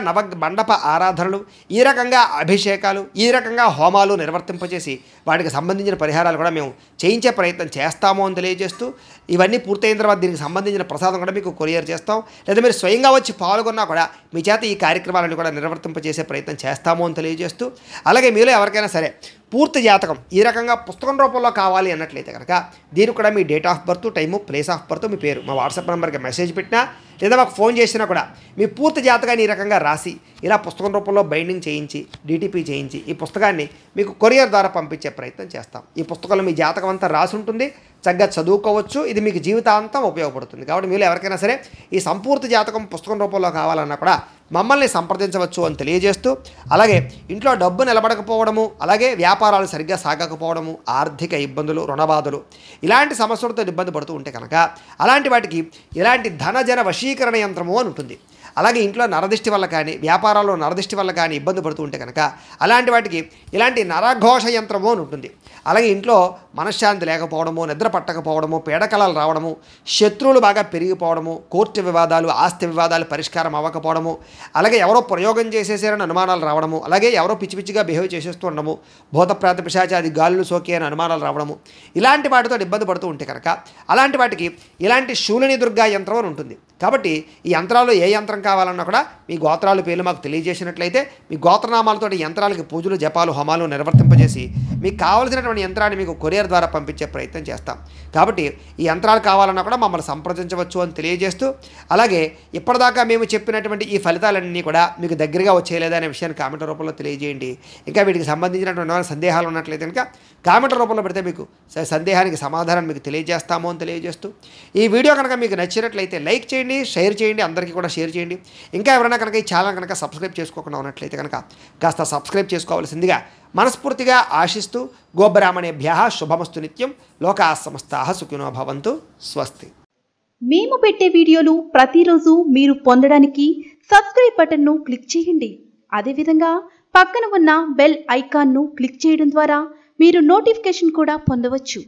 మండప ఆరాధనలు, ఈ రకంగా అభిషేకాలు, ఈ రకంగా హోమాలు నిర్వర్తింపజేసి వాటికి సంబంధించిన పరిహారాలు కూడా మేము చేయించే ప్రయత్నం చేస్తాము అని తెలియజేస్తూ, ఇవన్నీ పూర్తయిన తర్వాత దీనికి సంబంధించిన ప్రసాదం కూడా మీకు కొరియర్ చేస్తాం. లేదా మీరు స్వయంగా వచ్చి పాల్గొన్నా కూడా మీ చేత ఈ కార్యక్రమాలను కూడా నిర్వర్తింపజేసే ప్రయత్నం చేస్తాము అని తెలియజేస్తూ, అలాగే మీలో ఎవరికైనా సరే పూర్తి జాతకం ఈ రకంగా పుస్తకం రూపంలో కావాలి అన్నట్లయితే కనుక దీనికి కూడా మీ date of birth, time, place of birth, మీ పేరు మా వాట్సాప్ నెంబర్కి మెసేజ్ పెట్టినా లేదా మాకు ఫోన్ చేసినా కూడా మీ పూర్తి జాతకాన్ని ఈ రకంగా రాసి ఇలా పుస్తకం రూపంలో బైండింగ్ చేయించి డిటిపి చేయించి ఈ పుస్తకాన్ని మీకు కొరియర్ ద్వారా పంపించే ప్రయత్నం చేస్తాం. ఈ పుస్తకంలో మీ జాతకం అంతా రాసి ఉంటుంది, చక్కగా చదువుకోవచ్చు. ఇది మీకు జీవితాంతం ఉపయోగపడుతుంది. కాబట్టి మీరు ఎవరికైనా సరే ఈ సంపూర్తి జాతకం పుస్తకం రూపంలో కావాలన్నా కూడా మమ్మల్ని సంప్రదించవచ్చు అని తెలియజేస్తూ, అలాగే ఇంట్లో డబ్బు నిలబడకపోవడము, అలాగే వ్యాపారాలు సరిగ్గా సాగకపోవడము, ఆర్థిక ఇబ్బందులు, రుణబాధలు ఇలాంటి సమస్యలతో ఇబ్బంది పడుతూ ఉంటే కనుక అలాంటి వాటికి ఇలాంటి ధనజన వశీకరణ యంత్రము అని ఉంటుంది. అలాగే ఇంట్లో నరదిష్టి వల్ల కానీ, వ్యాపారాల్లో నరదిష్టి వల్ల కానీ ఇబ్బంది పడుతూ ఉంటే కనుక అలాంటి వాటికి ఇలాంటి నరఘోష యంత్రము అని ఉంటుంది. అలాగే ఇంట్లో మనశ్శాంతి లేకపోవడము, నిద్ర పట్టకపోవడము, పీడకలలు రావడము, శత్రువులు బాగా పెరిగిపోవడము, కోర్టు వివాదాలు, ఆస్తి వివాదాలు పరిష్కారం అవ్వకపోవడము, అలాగే ఎవరో ప్రయోగం చేసేసారని అనుమానాలు రావడము, అలాగే ఎవరో పిచ్చి పిచ్చిగా బిహేవ్ చేసేస్తూ ఉండడము, భూతప్రాత పిశాచాది గాలులు సోకే అని అనుమానాలు రావడము, ఇలాంటి వాటితో ఇబ్బంది పడుతూ ఉంటే కనుక అలాంటి వాటికి ఇలాంటి శూలిని దుర్గా యంత్రం అని ఉంటుంది. కాబట్టి ఈ యంత్రాలు ఏ యంత్రం కావాలన్నా కూడా మీ గోత్రాలు పేర్లు మాకు తెలియజేసినట్లయితే మీ గోత్రనామాలతో యంత్రాలకి పూజలు, జపాలు, హోమాలు నిర్వర్తింపజేసి మీకు కావాల్సినటువంటి యంత్రాన్ని మీకు కొరియర్ ద్వారా పంపించే ప్రయత్నం చేస్తాం. కాబట్టి ఈ యంత్రాలు కావాలన్నా కూడా మమ్మల్ని సంప్రదించవచ్చు అని తెలియజేస్తూ, అలాగే ఇప్పటిదాకా మేము చెప్పినటువంటి ఈ ఫలితాలన్నీ కూడా మీకు దగ్గరగా వచ్చేయలేదా అనే విషయాన్ని కామెంట్ రూపంలో తెలియజేయండి. ఇంకా వీటికి సంబంధించినటువంటి సందేహాలు ఉన్నట్లయితే కనుక కామెంట్ రూపంలో పెడితే మీకు సందేహానికి సమాధానం మీకు తెలియజేస్తాము అని తెలియజేస్తూ, ఈ వీడియో కనుక మీకు నచ్చినట్లయితే లైక్ చేయండి, షేర్ చేయండి, అందరికీ కూడా షేర్ చేయండి. ఇంకా ఎవరైనా కనుక ఈ ఛానల్ కనుక సబ్స్క్రైబ్ చేసుకోకుండా ఉన్నట్లయితే కనుక కాస్త సబ్స్క్రైబ్ చేసుకోవాల్సిందిగా మనస్ఫూర్తిగా ఆశిస్తూ, గోబ్రాహ్మణేభ్యః శుభమస్తు నిత్యం, లోకాః సమస్తాః సుఖినో భవంతు, స్వస్తి. మేము పెట్టే వీడియోలు ప్రతిరోజు మీరు పొందడానికి సబ్స్క్రైబ్ బటన్ను క్లిక్ చేయండి. అదేవిధంగా పక్కన ఉన్న బెల్ ఐకాన్ను క్లిక్ చేయడం ద్వారా మీరు నోటిఫికేషన్ కూడా పొందవచ్చు.